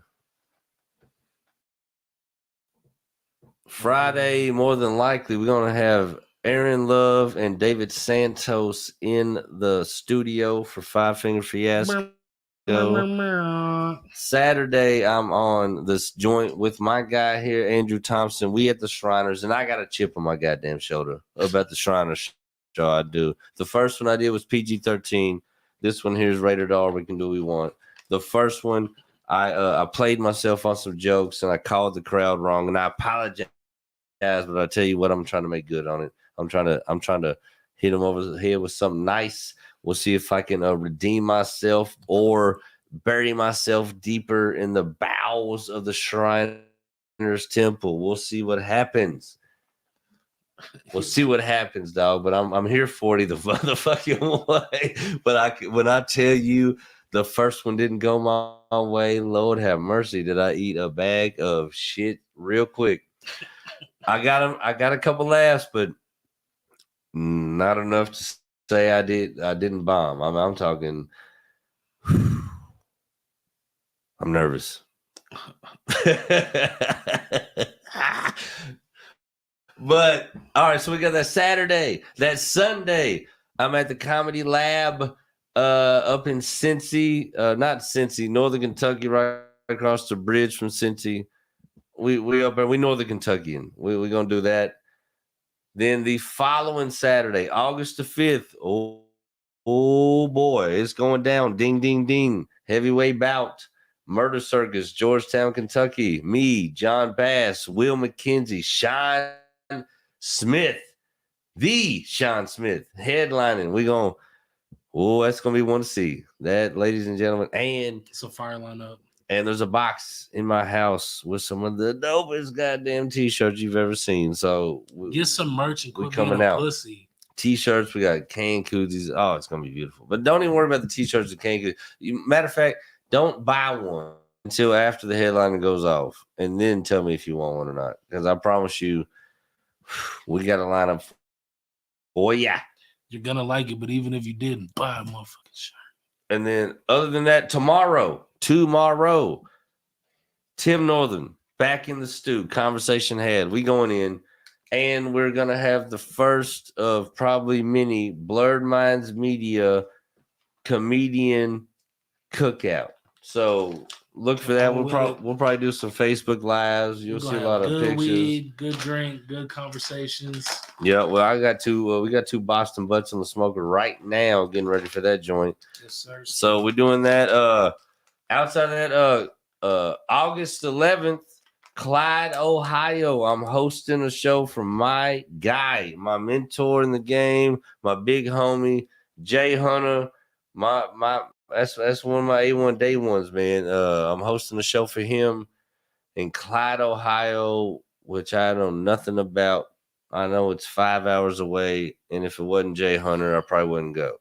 Friday, more than likely, we're gonna have Aaron Love and David Santos in the studio for Five Finger Fiasco. Saturday, I'm on this joint with my guy here, Andrew Thompson. We at the Shriners, and I got a chip on my goddamn shoulder about the Shriners show I do. The first one I did was PG-13. This one here is rated R. We can do what we want. The first one, I played myself on some jokes, and I called the crowd wrong, and I apologize. But I tell you what, I'm trying to make good on it. I'm trying to hit him over the head with something nice. We'll see if I can redeem myself or bury myself deeper in the bowels of the Shriners Temple. We'll see what happens. We'll see what happens, dog. But I'm here for it the motherfucking way. But when I tell you the first one didn't go my way, Lord have mercy, did I eat a bag of shit real quick. I got a couple laughs, but not enough to say I didn't bomb. I'm talking. I'm nervous. But all right, so we got that Saturday. That Sunday, I'm at the Comedy Lab up in Cincy, not Cincy, Northern Kentucky, right across the bridge from Cincy. We up there, we Northern Kentuckian. We're gonna do that. Then the following Saturday, August the 5th. Oh boy, it's going down. Ding, ding, ding. Heavyweight bout. Murder Circus, Georgetown, Kentucky. Me, John Bass, Will McKenzie, Sean Smith, the Sean Smith, headlining. That's gonna be one to see. That, ladies and gentlemen, and it's a fire lineup. And there's a box in my house with some of the dopest goddamn t-shirts you've ever seen. So get some merch and quit coming being a out. Pussy. T-shirts, we got can koozies. Oh, it's gonna be beautiful. But don't even worry about the t-shirts and can koozies. Matter of fact, don't buy one until after the headliner goes off, and then tell me if you want one or not. Because I promise you, we got a lineup. Oh yeah, you're gonna like it. But even if you didn't, buy a motherfucking shirt. And then, other than that, tomorrow, Tim Northern back in the stew. Conversation had. We going in, and we're gonna have the first of probably many Blurred Minds Media comedian cookout. So look for that. We'll probably do some Facebook lives. You'll see a lot of good pictures. Weed, good drink, good conversations. Yeah, well, I got two. We got two Boston butts on the smoker right now, getting ready for that joint. Yes, sir. So we're doing that. Outside of that, August 11th, Clyde, Ohio. I'm hosting a show from my guy, my mentor in the game, my big homie, Jay Hunter. That's one of my A1 day ones, man. I'm hosting a show for him in Clyde, Ohio, which I know nothing about. I know it's 5 hours away, and if it wasn't Jay Hunter, I probably wouldn't go.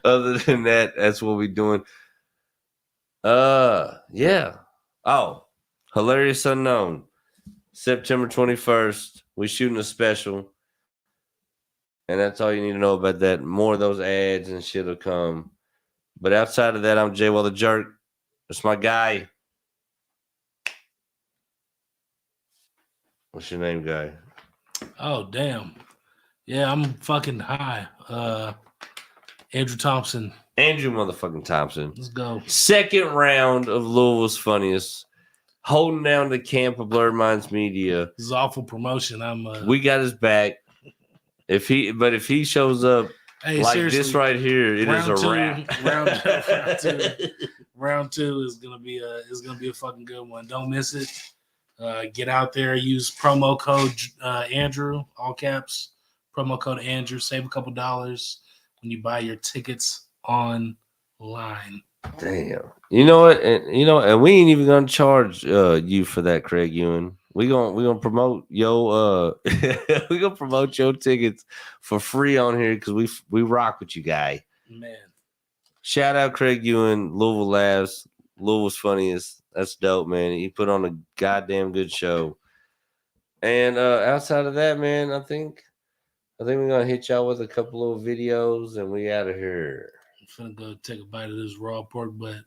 Other than that, that's what we're doing. Yeah. Oh, Hilarious Unknown. September 21st. We're shooting a special. And that's all you need to know about that. More of those ads and shit will come. But outside of that, I'm Jay Well the Jerk. That's my guy. What's your name, guy? Oh, damn. Yeah, I'm fucking high. Andrew Thompson. Andrew motherfucking Thompson. Let's go. Second round of Louisville's Funniest. Holding down the camp of Blurred Minds Media. This is awful promotion. We got his back. If he shows up like this right here, it is a wrap. Round two is gonna be a fucking good one. Don't miss it. Get out there. Use promo code Andrew, all caps. Promo code Andrew. Save a couple dollars when you buy your tickets online. Damn. You know what? And we ain't even gonna charge you for that, Craig Ewan. We gonna promote we gonna promote your tickets for free on here because we rock with you, guy. Man. Shout out Craig Ewan, Louisville Labs, Louisville's funniest. That's dope, man. He put on a goddamn good show. And outside of that, man, I think we're gonna hit y'all with a couple of videos and we out of here. I'm finna go take a bite of this raw pork butt.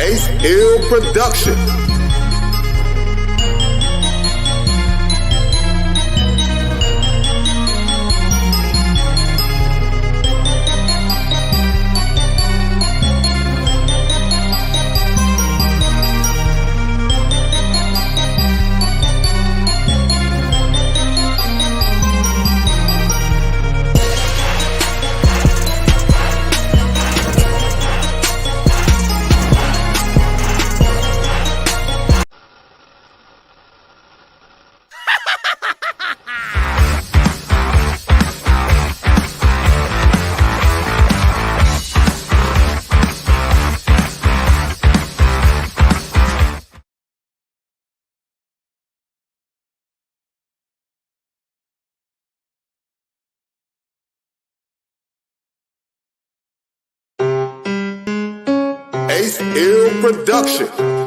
Ace Hill Production. Ace Hill Production.